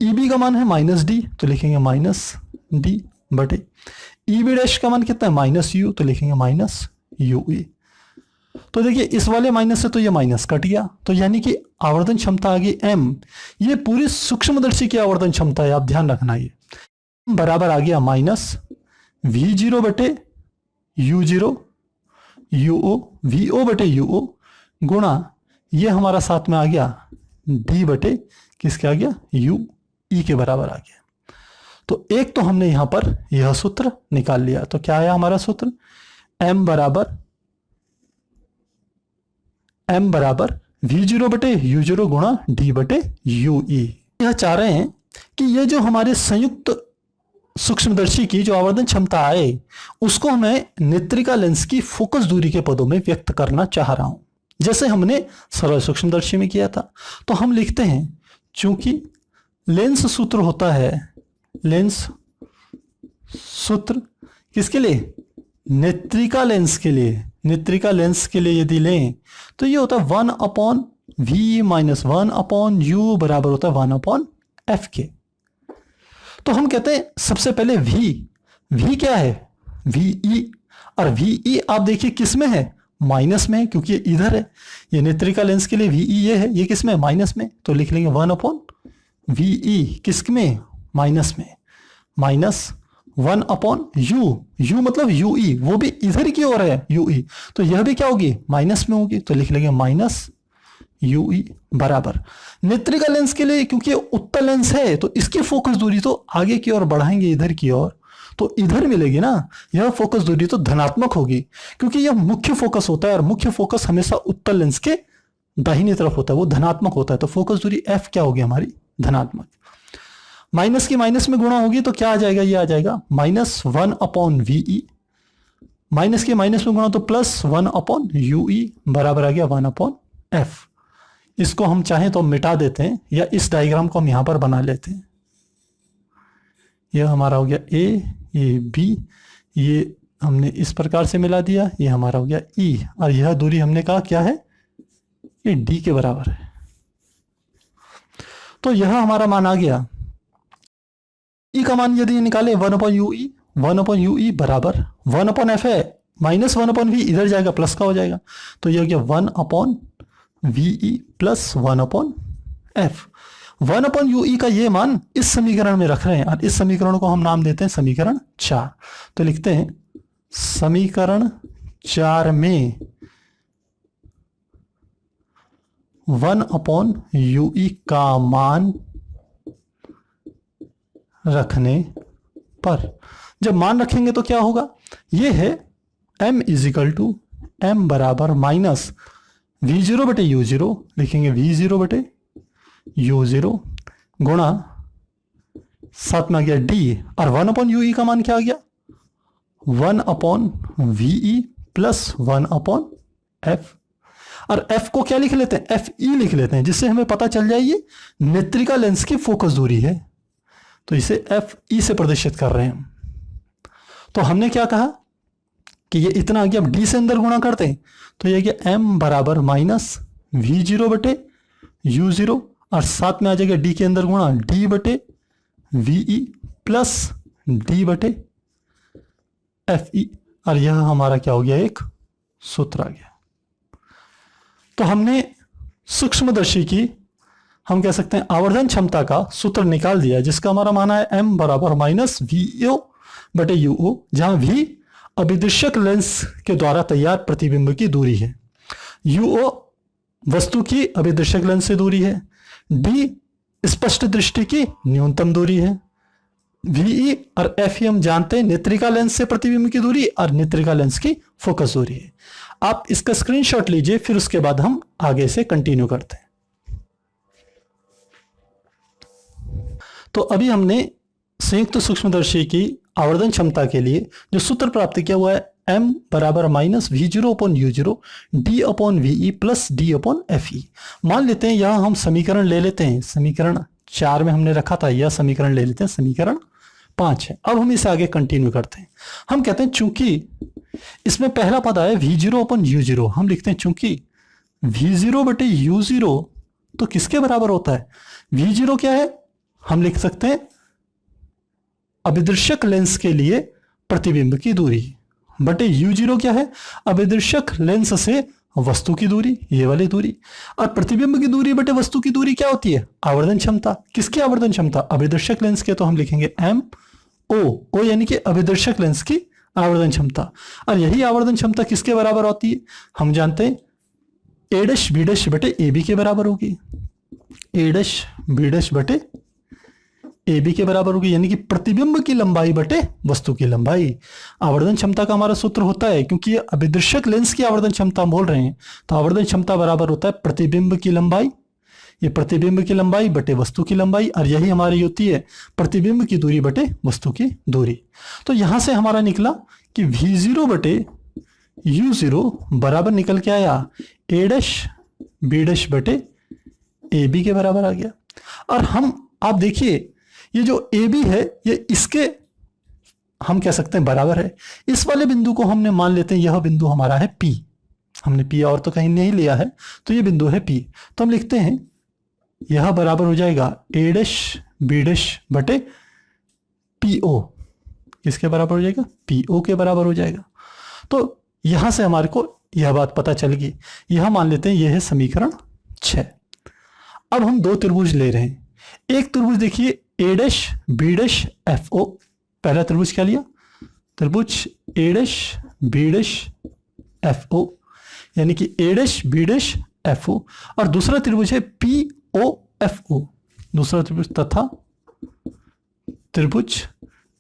ई बी का मान है माइनस डी, तो लिखेंगे माइनस डी बटे ई बी डैश का मान कितना है माइनस यू, तो लिखेंगे माइनस यू ई। तो देखिए इस वाले माइनस से तो ये माइनस कट गया, तो यानी कि आवर्धन क्षमता आ गई m, ये पूरी सूक्ष्मदर्शी की आवर्धन क्षमता है, आप ध्यान रखना ये बराबर आ गया माइनस v0 बटे u0 uo vo बटे uo गुणा ये हमारा साथ में आ गया d बटे किसके आ गया u e के बराबर आ गया। तो एक तो हमने यहां पर यह सूत्र निकाल लिया, तो क्या आया हमारा सूत्र m बराबर v0 बटे u0 गुणा d बटे ue। यह चाह रहे हैं कि ये जो हमारे संयुक्त सूक्ष्मदर्शी की जो आवर्धन क्षमता आए उसको मैं नेत्रिका लेंस की फोकस दूरी के पदों में व्यक्त करना चाह रहा हूं, जैसे हमने सरल सूक्ष्मदर्शी में किया था। तो हम लिखते हैं चूंकि लेंस सूत्र होता है, लेंस सूत्र किसके लिए नेत्रिका लेंस के लिए, नेत्रिका लेंस के लिए यदि लें तो ये होता है 1/v माइनस 1/u बराबर होता है 1/f के। तो हम कहते हैं सबसे पहले v क्या है, ve, और ve आप देखिए किस में है, माइनस में है, क्योंकि ये इधर है। ये नेत्रिका लेंस के लिए ve ये है, ये किस में, माइनस में, तो लिख लेंगे 1/ve किस में, माइनस में, माइनस 1/u, u मतलब ue, वो भी इधर की ओर है ue, तो यह भी क्या होगी, माइनस में होगी, तो लिख लेंगे माइनस ue बराबर नेत्रिका लेंस के लिए, क्योंकि उत्तल लेंस है तो इसकी फोकस दूरी तो आगे की ओर बढ़ाएंगे इधर की ओर, तो इधर मिलेगी ना, यह फोकस दूरी तो धनात्मक होगी, क्योंकि यह मुख्य फोकस होता है और मुख्य फोकस हमेशा उत्तल लेंस के दाहिनी तरफ होता है, वो धनात्मक होता है, तो फोकस दूरी f क्या होगी हमारी, धनात्मक। माइनस की माइनस में गुणा होगी तो क्या आ जाएगा, ये आ जाएगा -1/ve, माइनस के माइनस में गुणा तो +1/ue बराबर आ गया 1/f। इसको हम चाहें तो मिटा देते हैं, या इस डायग्राम को हम यहां पर बना लेते हैं। यह हमारा हो गया a, ये b, ये हमने इस प्रकार से मिला दिया, ये हमारा हो गया e, और यह दूरी हमने कहा क्या है, ये d के बराबर है। तो यह हमारा मान आ गया। e का मान यदि निकाले 1/ue बराबर 1/f है, माइनस 1/v इधर जाएगा, प्लस का हो जाएगा, तो यह हो गया 1/ve प्लस 1/f। 1/ue का ये मान इस समीकरण में रख रहे हैं, और इस समीकरण को हम नाम देते हैं समीकरण 4। तो लिखते हैं समीकरण 4 में 1/ue का मान रखने पर, जब मान रखेंगे तो क्या होगा, ये है m = m बराबर माइनस v0 बटे u0, लिखेंगे v0 बटे u0 गुणा, साथ में आ गया d, और 1/ue का मान क्या आ गया, 1/ve प्लस 1/f, और f को क्या लिख लेते हैं, fe लिख लेते हैं, जिससे हमें पता चल जाए ये नेत्रिका लेंस की फोकस दूरी है, तो इसे fe से प्रदर्शित कर रहे हैं। तो हमने क्या कहा कि ये इतना आ गया, अब d से अंदर गुणा करते हैं तो ये गया m बराबर माइनस v0 बटे u0, और साथ में आ जाएगा d के अंदर गुणा d बटे ve प्लस d बटे fe, और यह हमारा क्या हो गया, एक सूत्र आ गया। तो हमने सूक्ष्मदर्शी की, हम कह सकते हैं आवर्धन क्षमता का सूत्र निकाल दिया, जिसका हमारा माना है m बराबर माइनस vo बटे uu, जहां v अभिदृश्यक लेंस के द्वारा तैयार प्रतिबिंब की दूरी है, uu वस्तु की अभिदृश्यक लेंस से दूरी है, d स्पष्ट दृष्टि की न्यूनतम दूरी है, ve और fe हम जानते हैं नेत्रिका लेंस से प्रतिबिंब की दूरी और नेत्रिका लेंस की फोकस दूरी है। आप इसका स्क्रीनशॉट लीजिए, फिर उसके बाद हम आगे से कंटिन्यू करते हैं। तो अभी हमने संयुक्त सूक्ष्मदर्शी की आवर्धन क्षमता के लिए जो सूत्र प्राप्त किया हुआ है, m बराबर minus v0/u0 d/ve plus d/fe। मान लेते हैं यहां हम समीकरण ले लेते हैं, समीकरण 4 में हमने रखा था, यह समीकरण ले लेते हैं, समीकरण 5 है। अब हम इसे आगे कंटिन्यू करते हैं। हम कहते हैं चूंकि इसमें पहला पद आया v0/u0, हम लिखते हैं चूंकि v0 बटे u0 तो किसके बराबर होता है, v0 क्या है, हम लिख सकते हैं अभिदृश्यक लेंस के लिए प्रतिबिंब की दूरी, बटे u0 क्या है, अभिदृश्यक लेंस से वस्तु की दूरी, ये वाली दूरी, और प्रतिबिंब की दूरी बटे वस्तु की दूरी क्या होती है, आवर्धन क्षमता। किसकी आवर्धन क्षमता, अभिदर्शक लेंस के, तो हम लिखेंगे o यानी कि अभिदर्शक लेंस की आवर्धन क्षमता। और यही आवर्धन क्षमता किसके बराबर होती है, हम जानते हैं a' b' बटे ab के बराबर होगी, a' b' बटे ab के बराबर होगी, यानी कि प्रतिबिंब की लंबाई बटे वस्तु की लंबाई। आवर्धन क्षमता का हमारा सूत्र होता है, क्योंकि ये अभिदर्शक लेंस की आवर्धन क्षमता हम बोल रहे हैं, तो आवर्धन क्षमता बराबर होता है प्रतिबिंब की लंबाई, ये प्रतिबिंब की लंबाई बटे वस्तु की लंबाई, और यही हमारी होती है प्रतिबिंब की दूरी बटे वस्तु की दूरी। तो यहां से हमारा निकला कि v0 बटे u0 बराबर निकल के आया a' b' बटे ab के बराबर आ गया। और हम आप देखिए ये जो AB है ये इसके हम कह सकते हैं बराबर है। इस वाले बिंदु को हमने मान लेते हैं यह बिंदु हमारा है P, हमने P और तो कहीं नहीं लिया है, तो ये बिंदु है P। तो हम लिखते हैं यह बराबर हो जाएगा A डैश B डैश बटे PO। किसके बराबर हो जाएगा? PO के बराबर हो जाएगा। तो यहां से हमारे को यह बात पता चल गई। यह मान लेते हैं यह है समीकरण 6। अब हम दो त्रिभुज ले रहे हैं। एक त्रिभुज देखिए A dash B dash FO। पहला त्रिभुज क्या लिया? त्रिभुज A dash B dash FO, यानी कि A dash B dash FO। और दूसरा त्रिभुज है POFO, दूसरा त्रिभुज तथा त्रिभुज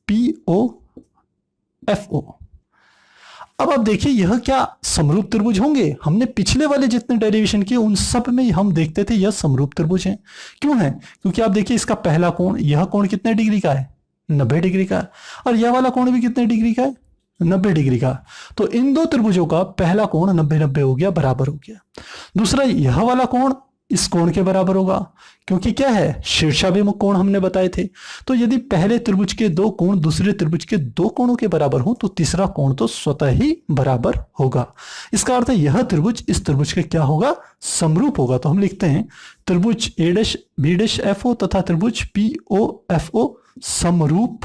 POFO। अब आप देखिए यह क्या समरूप त्रिभुज होंगे? हमने पिछले वाले जितने डेरिवेशन किए उन सब में हम देखते थे यह समरूप त्रिभुज हैं। क्यों है? क्योंकि आप देखिए इसका पहला कोण, यह कोण कितने डिग्री का है? 90 डिग्री का। और यह वाला कोण भी कितने डिग्री का है? 90 डिग्री का। तो इन दो त्रिभुजों का पहला कोण 90-90 हो गया, बराबर हो गया। दूसरा यह वाला कोण इस कोण के बराबर होगा, क्योंकि क्या है? शीर्षाभिमुख कोण हमने बताए थे। तो यदि पहले त्रिभुज के दो कोण दूसरे त्रिभुज के दो कोणों के बराबर हो तो तीसरा कोण तो स्वतः ही बराबर होगा। इसका अर्थ है यह त्रिभुज इस त्रिभुज के क्या होगा? समरूप होगा। तो हम लिखते हैं त्रिभुज A dash B dash FO तथा त्रिभुज POFO समरूप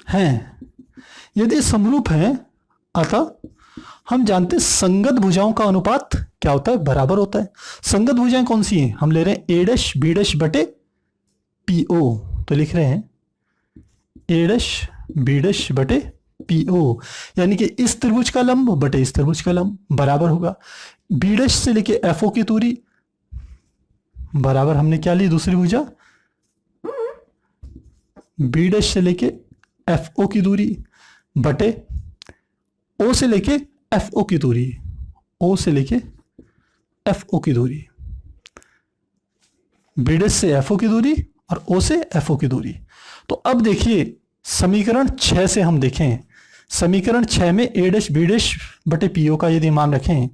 हैं। यदि समरूप हैं, अतः हम जानते हैं संगत भुजाओं का अनुपात क्या होता है? बराबर होता है। संगत भुजाएं कौन सी हैं? हम ले रहे हैं A डैश B डैश बटे PO। तो लिख रहे हैं A डैश B डैश बटे PO, यानी कि इस त्रिभुज का लंब बटे इस त्रिभुज का लंब बराबर होगा। B डैश से लेके FO की दूरी बराबर, हमने क्या ली? दूसरी भुजा। B डैश से लेके FO की दूरी बटे O से लेके FO की दूरी, O से लेके FO की दूरी, B डैश से FO की दूरी और O से FO की दूरी। तो अब देखिए समीकरण 6 से हम देखें, समीकरण 6 में A डैश B डैश बटे PO का यदि मान रखें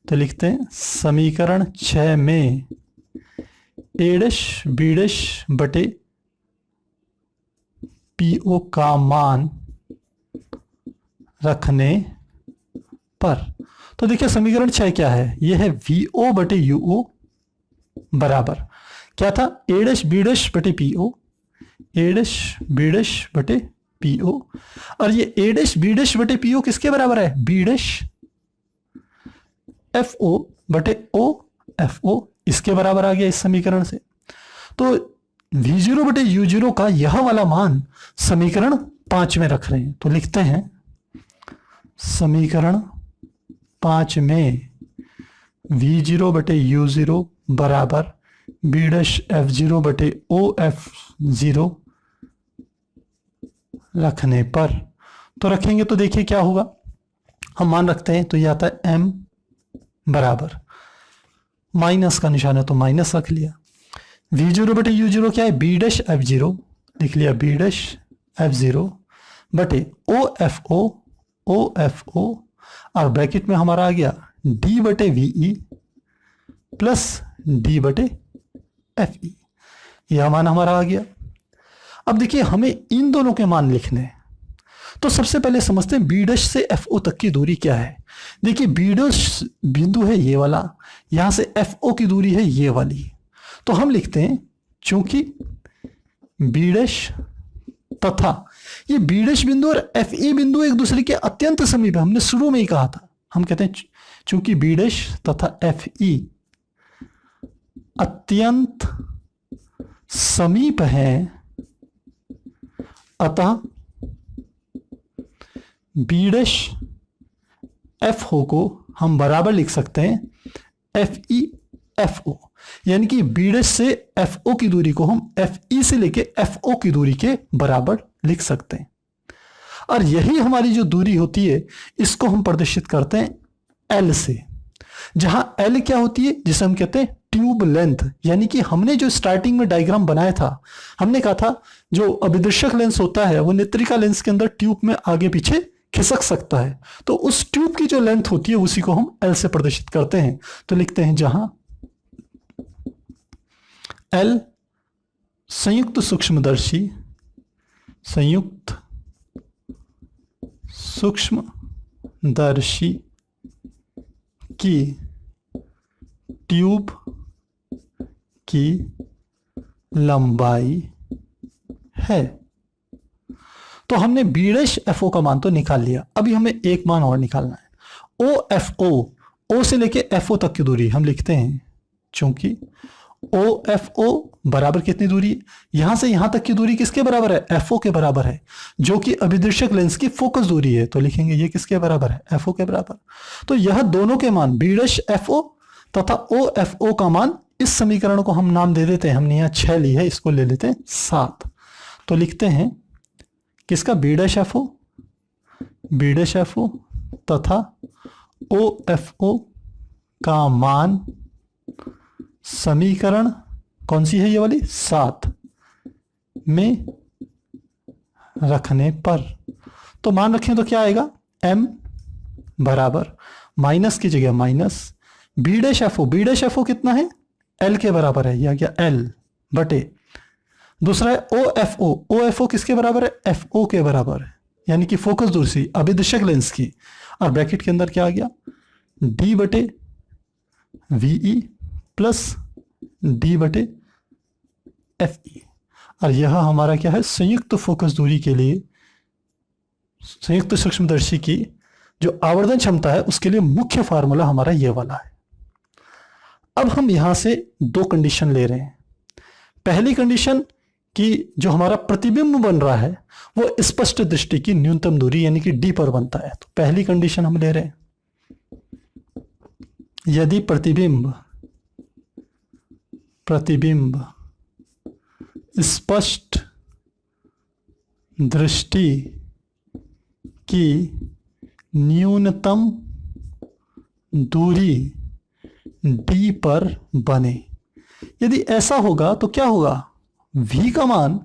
तो लिखते हैं समीकरण 6 में A डैश B डैश बटे PO का मान रखने पर, तो देखिए समीकरण 6 क्या है? यह है VO बटे UO बराबर क्या था? A डैश B डैश बटे PO, A dash B dash बटे PO। और ये A डैश B डैश बटे PO किसके बराबर है? B डैश FO बटे OFO, इसके बराबर आ गया इस समीकरण से। तो V0 बटे U0 का यह वाला मान समीकरण 5 में रख रहे हैं। तो लिखते हैं समीकरण 5 में V0 बटे U0 बराबर B डैश F0 बटे OF0 रखने पर, तो रखेंगे तो देखिए क्या होगा? हम मान रखते हैं तो यह आता है M बराबर, माइनस का निशान है तो माइनस रख लिया। V0 बटे U0 क्या है? B डैश F0, लिख लिया B डैश F0 बटे OFO और ब्रैकेट में हमारा आ गया D बटे VE प्लस D बटे FE, यह मान हमारा आ गया। अब देखिए हमें इन दोनों के मान लिखने हैं, तो सबसे पहले समझते हैं B डैश से FO तक की दूरी क्या है। देखिए B डैश बिंदु है ये वाला, यहां से FO की दूरी है ये वाली। तो हम लिखते हैं चूंकि B डैश तथा ये B डैश बिंदु और FE बिंदु एक दूसरे के अत्यंत समीप है, हमने शुरू में ही कहा था। हम कहते हैं चूंकि B डैश तथा FE अत्यंत समीप है, अतः B डैश FO को हम बराबर लिख सकते हैं FE FO, यानी कि B डैश से FO की दूरी को हम FE से लेके FO की दूरी के बराबर लिख सकते हैं। और यही हमारी जो दूरी होती है इसको हम प्रदर्शित करते हैं L से, जहां L क्या होती है? जिसे हम कहते हैं ट्यूब लेंथ, यानी कि हमने जो स्टार्टिंग में डायग्राम बनाया था, हमने कहा था जो अभिदर्शक लेंस होता है वो नेत्रिका लेंस के अंदर ट्यूब में आगे पीछे खिसक सकता है। तो उस ट्यूब की जो लेंथ होती है उसी को हम L से प्रदर्शित करते हैं। तो लिखते हैं जहां L संयुक्त सूक्ष्मदर्शी की ट्यूब की लंबाई है। तो हमने B'FO का मान तो निकाल लिया, अभी हमें एक मान और निकालना है। OFO, O से लेके FO तक की दूरी हम लिखते हैं, चूंकि OFO बराबर कितनी दूरी है, यहां से यहां तक की दूरी किसके बराबर है, FO के बराबर है, जो कि अभिदर्शक लेंस की फोकस दूरी है। तो लिखेंगे ये किसके बराबर है, FO के बराबर। तो यह दोनों के मान B'FO तथा OFO का मान, इस समीकरण को हम नाम दे देते हैं, हमने यहाँ 6 ली है, इसको ले लेते हैं 7। तो लिखते हैं किसका, B'FO तथा OFO का मान समीकरण कौन सी है, ये वाली 7 में रखने पर, तो मान रखें तो क्या आएगा, m बराबर माइनस की जगह माइनस B'FO कितना है, L के बराबर है, यह क्या L बटे, दूसरा है OFO किसके बराबर है, FO के बराबर है, यानी कि फोकस दूरी अभिदर्शक लेंस की, और ब्रैकेट के अंदर क्या आ गया, D बटे VE प्लस D बटे FE। और यह हमारा क्या है, संयुक्त फोकस दूरी के लिए संयुक्त सूक्ष्मदर्शी की जो आवर्धन क्षमता है उसके लिए मुख्य फार्मूला हमारा ये वाला है। अब हम यहां से 2 कंडीशन ले रहे हैं। पहली कंडीशन कि जो हमारा प्रतिबिंब बन रहा है वो स्पष्ट दृष्टि की न्यूनतम दूरी यानी कि D पर बनता है। तो पहली कंडीशन हम ले रहे हैं, यदि प्रतिबिंब स्पष्ट दृष्टि की न्यूनतम दूरी D पर बने, यदि ऐसा होगा तो क्या होगा, V का मान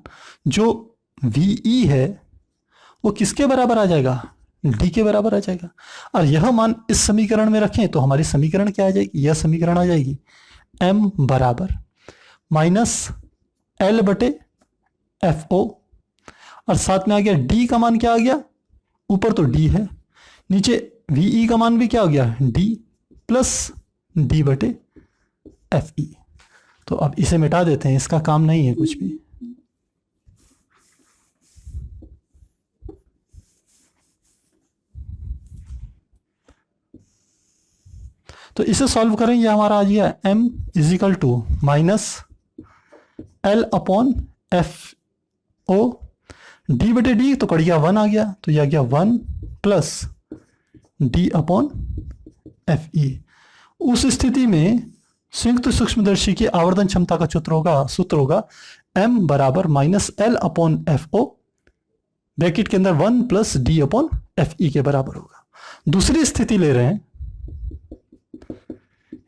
जो VE है वो किसके बराबर आ जाएगा, D के बराबर आ जाएगा। और यह मान इस समीकरण में रखें तो हमारी समीकरण क्या आ जाएगी, यह समीकरण आ जाएगी m बराबर माइनस L बटे FO, और साथ में आ गया D का मान क्या आ गया, ऊपर तो D है, नीचे VE का मान भी क्या हो गया, D प्लस D बटे FE। तो अब इसे मिटा देते हैं, इसका काम नहीं है कुछ भी। तो इसे सॉल्व करें, ये हमारा आ गया m is equal to minus L upon FO, D बटे D तो कट गया 1 आ गया, तो यह आ गया 1 प्लस D अपॉन FE। उस स्थिति में संयुक्त सूक्ष्मदर्शी की आवर्धन क्षमता का सूत्र होगा m बराबर minus L upon FO, bracket के अंदर 1 प्लस D अपॉन FE के बराबर होगा। दूसरी स्थिति ले रहे हैं,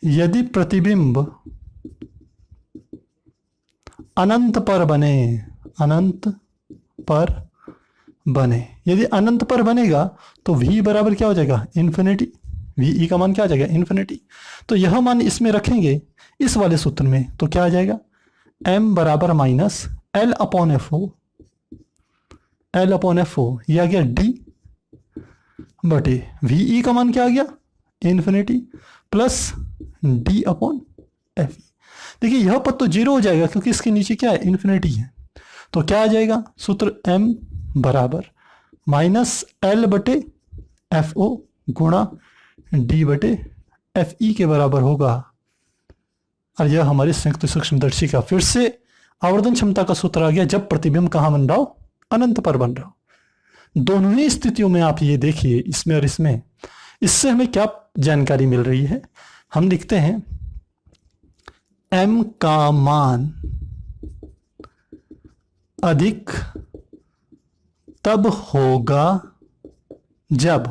यदि प्रतिबिंब अनंत पर बने, यदि अनंत पर बनेगा तो V बराबर क्या हो जाएगा, इन्फिनिटी, VE का मान क्या आ जाएगा, इन्फिनिटी। तो यह मान इसमें रखेंगे इस वाले सूत्र में, तो क्या आ जाएगा, m बराबर माइनस L अपॉन FO, यह आ गया D बटे VE का मान क्या आ गया, infinity, plus D upon FE। देखिए यह पद तो 0 हो जाएगा क्योंकि इसके नीचे क्या है, इन्फिनिटी है। तो क्या आ जाएगा, सूत्र m बराबर माइनस L बटे FO गुणा D बटे FE के बराबर होगा। और यह हमारे संयुक्त सूक्ष्मदर्शी का फिर से आवर्धन क्षमता का सूत्र आ गया, जब प्रतिबिंब कहाँ बन रहा हो, अनंत पर बन रहा हो। दोनों ही स्थितियों में आप ये देखिए, इसमें और इसमें, इससे हमें क्या जानकारी मिल रही है। हम लिखते हैं m का मान अधिक तब होगा जब,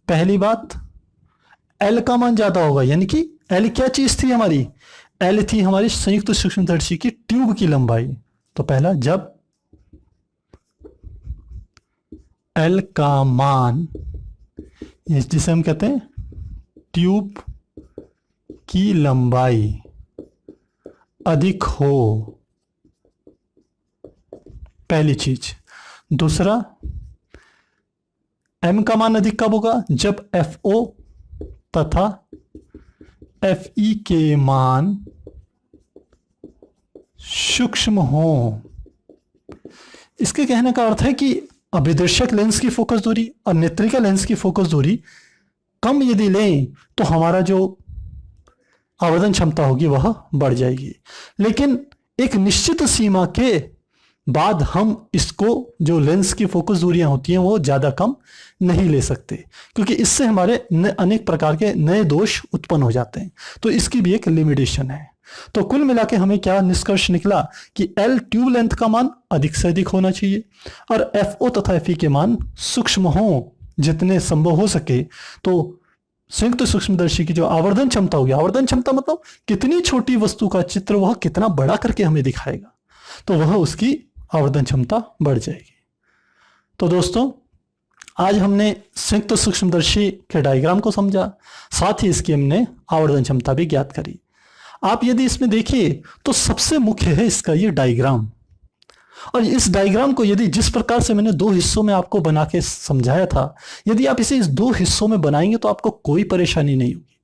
पहली बात L का मान ज्यादा होगा, यानी कि L क्या चीज थी हमारी, L थी हमारी संयुक्त सूक्ष्मदर्शी की ट्यूब की लंबाई। तो पहला, जब L का मान, जिसे हम कहते हैं ट्यूब की लंबाई अधिक हो, पहली चीज। दूसरा, m का मान अधिक कब होगा? जब FO तथा FE के मान सूक्ष्म हो। इसके कहने का अर्थ है कि अभिदर्शक लेंस की फोकस दूरी और नेत्रिका लेंस की फोकस दूरी कम यदि लें तो हमारा जो आवर्धन क्षमता होगी वह बढ़ जाएगी, लेकिन एक निश्चित सीमा के बाद हम इसको जो लेंस की फोकस दूरियां होती हैं वो ज़्यादा कम नहीं ले सकते, क्योंकि इससे हमारे अनेक प्रकार के नए दोष उत्पन्न हो जाते हैं। तो इसकी भी एक लिमिटेशन है। तो कुल मिला के हमें क्या निष्कर्ष निकला कि L ट्यूब लेंथ का मान अधिक से अधिक होना चाहिए और FO तथा FE के मान सूक्ष्म हो जितने संभव हो सके। तो संयुक्त सूक्ष्मदर्शी की जो आवर्धन क्षमता होगी, आवर्धन क्षमता मतलब कितनी छोटी वस्तु का चित्र वह कितना बड़ा करके हमें दिखाएगा, तो वह उसकी आवर्धन क्षमता बढ़ जाएगी। तो दोस्तों, आज हमने संयुक्त सूक्ष्मदर्शी के डायग्राम को समझा, साथ ही इसकी हमने आवर्धन क्षमता भी ज्ञात करी। आप यदि इसमें देखिए तो सबसे मुख्य है इसका ये डायग्राम, और इस डायग्राम को यदि जिस प्रकार से मैंने 2 हिस्सों में आपको बना के समझाया था, यदि आप इसे इस 2 हिस्सों में बनाएंगे तो आपको कोई परेशानी नहीं होगी,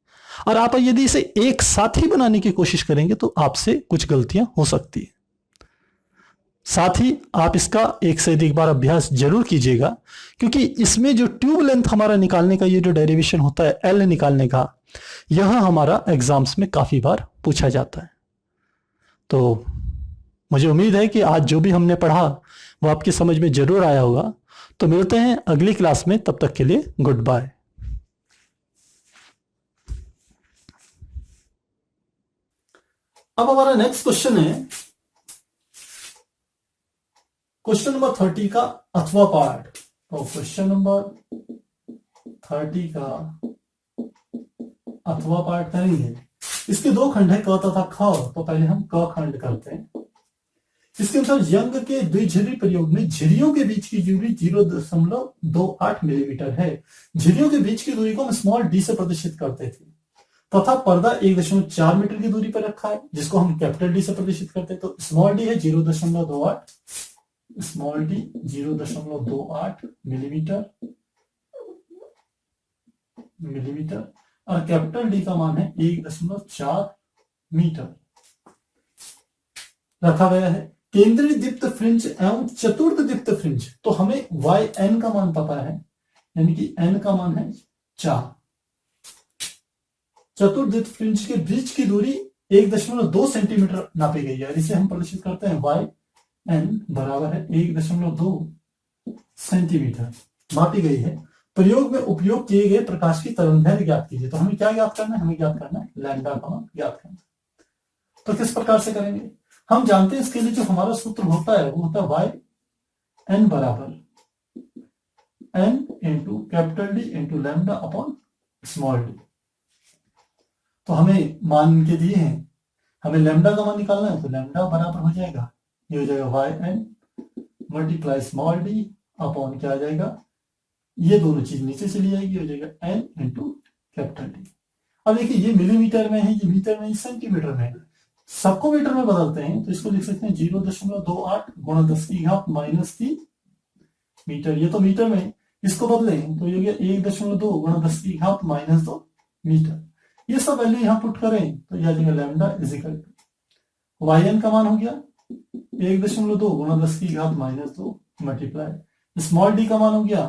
और आप यदि इसे एक साथ ही बनाने की कोशिश करेंगे तो आपसे कुछ गलतियां हो सकती है। साथ ही आप इसका एक से अधिक बार अभ्यास जरूर कीजिएगा, क्योंकि इसमें जो ट्यूब लेंथ हमारा निकालने का ये जो डेरिवेशन होता है एल निकालने का, यह हमारा एग्जाम्स में काफी बार पूछा जाता है। तो मुझे उम्मीद है कि आज जो भी हमने पढ़ा वो आपकी समझ में जरूर आया होगा। तो मिलते हैं अगली क्लास में, तब तक के लिए गुड बाय। अब हमारा नेक्स्ट क्वेश्चन है क्वेश्चन नंबर 30 का अथवा पार्ट। तो क्वेश्चन नंबर 30 का अथवा पार्ट करेंगे। इसके 2 खंड है, क तथा ख। तो पहले हम क खंड करते हैं। इसके अनुसार यंग के द्विझिरी प्रयोग में झिरियों के बीच की दूरी 0.28 मिलीमीटर है। झिरियों के बीच की दूरी को हम स्मॉल डी से प्रदर्शित करते थे तथा पर्दा 1.4 मीटर की दूरी पर रखा है, जिसको हम कैपिटल डी से प्रदर्शित करते हैं। तो स्मॉल डी है 0.28, स्मॉल डी 0.28 मिलीमीटर और कैपिटल डी का मान है 1.4 मीटर रखा गया है। केंद्रीय दीप्त फ्रिंज एवं चतुर्थ दीप्त फ्रिंज, तो हमें yn का मान पता है, यानी कि n का मान है 4। चतुर्थ दीप्त फ्रिंज के बीच की दूरी 1.2 सेंटीमीटर नापी गई है। इसे हम प्रदर्शित करते हैं yn बराबर है 1.2 सेंटीमीटर मापी गई है। प्रयोग में उपयोग किए गए प्रकाश की तरंगदैर्घ्य ज्ञात कीजिए। तो हमें क्या ज्ञात करना है? हमें ज्ञात करना है लैम्डा का मान ज्ञात करना है। तो किस प्रकार से करेंगे? हम जानते हैं इसके लिए जो हमारा सूत्र होता है वो होता है yn बराबर n into capital D into lambda upon small D. तो हमें मान के दिए हैं, हमें लैम्डा का मान निकालना है। तो लैम्डा बराबर हो जाएगा, ये हो जाएगा yn multiply small D upon क्या आ जाएगा, ये दोनों चीज नीचे चली जाएगी, हो जाएगा n इंटू कैपिटल डी। अब देखिए ये मिलीमीटर में है, ये मीटर में, ये सेंटीमीटर में है। सबको मीटर में बदलते हैं तो इसको लिख सकते हैं 0.28 गुणा 10 की घात -3 मीटर। ये तो मीटर में, इसको बदलें तो ये हो गया 1.2 गुणा 10 की घात -2 मीटर। ये सब वैल्यू यहां पुट करें तो यह आ जाएगा lambda is equal to yn का मान हो गया 1.2 गुणा 10 की घात -2 मल्टीप्लाई स्मॉल डी का मान हो गया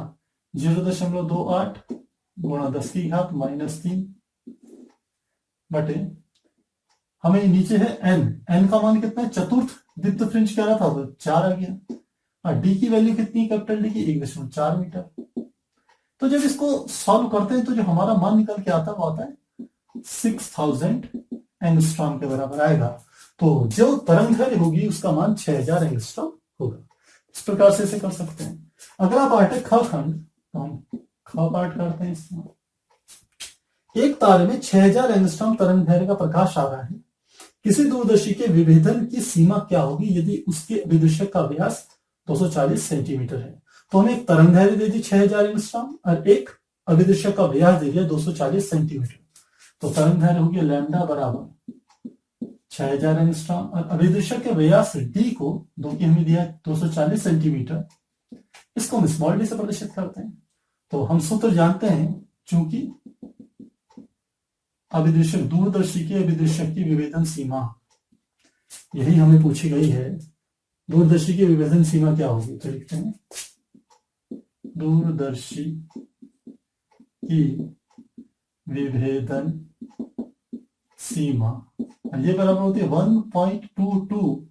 0.28 गुणा 10 की घात -3 बटे, हमें नीचे है n का मान कितना है? चतुर्थ दीप्त फ्रिंज कह रहा था तो 4 आ गया, और डी की वैल्यू कितनी है? कैपिटल डी की 1.4 मीटर। तो जब इसको सॉल्व करते हैं तो जो हमारा मान निकल के आता है वो आता है 6000 एंगस्ट्रॉम के बराबर आएगा। तो जो तरंगदैर्घ्य होगी उसका मान 6000 एंगस्ट्रॉम होगा। इस प्रकार से इसे कर सकते हैं। अगला पार्ट है ख खंड। तो हम ख पार्ट करते हैं इसमें। एक तारे में 6000 एंगस्ट्रॉम तरंगदैर्घ्य का प्रकाश आ रहा है। किसी दूरदर्शी के विभेदन की सीमा क्या होगी यदि उसके विदूषक का व्यास 240 सेंटीमीटर है? तो हमें एक तरंगदैर्घ्य दे दी 6000 एंगस्ट्रॉम और एक अभिदूषक का व्यास दे दिया 240 सेंटीमीटर। तो तरंगदैर्घ्य हो गया लैम्डा बराबर 6000 एंगस्ट्रॉम और अभिदूषक के व्यास डी को दो की हमें दिया 240 सेंटीमीटर। इसको हम स्मॉल डी से प्रदर्शित करते हैं। तो हम सूत्र जानते हैं, चूंकि अभिदिशक दूरदर्शी के अभिदिशक की विभेदन सीमा, यही हमें पूछी गई है। दूरदर्शी की विभेदन सीमा क्या होगी, तो लिखते हैं दूरदर्शी की विभेदन सीमा, ये बराबर होती है 1.22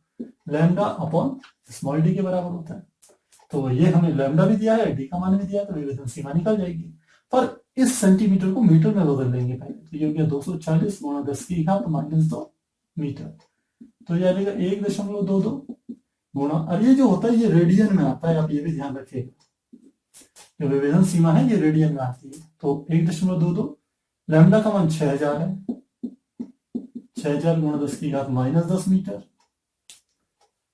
लैम्डा अपॉन स्मॉल डी के बराबर होता है। तो ये हमें लैम्डा भी दिया है, डी का मान भी दिया है, तो विभेदन सीमा निकल जाएगी। पर इस सेंटीमीटर को मीटर में बदल लेंगे पहले, तो ये हो गया 240 गुणा 10 की घात -2 मीटर। तो ये आ जाएगा 1.22 गुणा, और ये जो होता है ये रेडियन में आता है, आप ये भी ध्यान रखिएगा, जो विभेदन सीमा है ये रेडियन में आती है। तो 1.22, लैम्डा का मान 6000 है, 6000 गुणा 10 की घात -10 मीटर,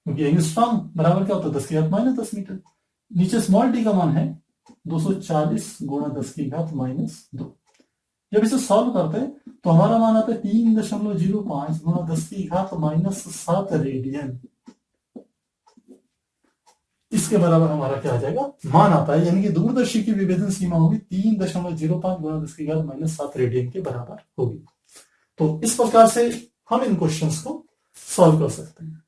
क्योंकि एंगस्ट्रॉम बराबर क्या होता है 10 की घात -10 मीटर। नीचे स्मॉल डी का मान है 240 गुणा 10 की घात -2। जब इसे सॉल्व करते हैं तो हमारा मान आता है 3.05 गुणा 10 की घात -7 रेडियन। इसके बराबर हमारा क्या आ जाएगा, मान आता है, यानी कि दूरदर्शी की विभेदन सीमा होगी 3.05 गुणा 10 की घात -7 रेडियन के बराबर होगी। तो इस प्रकार से हम इन क्वेश्चंस को सॉल्व कर सकते हैं।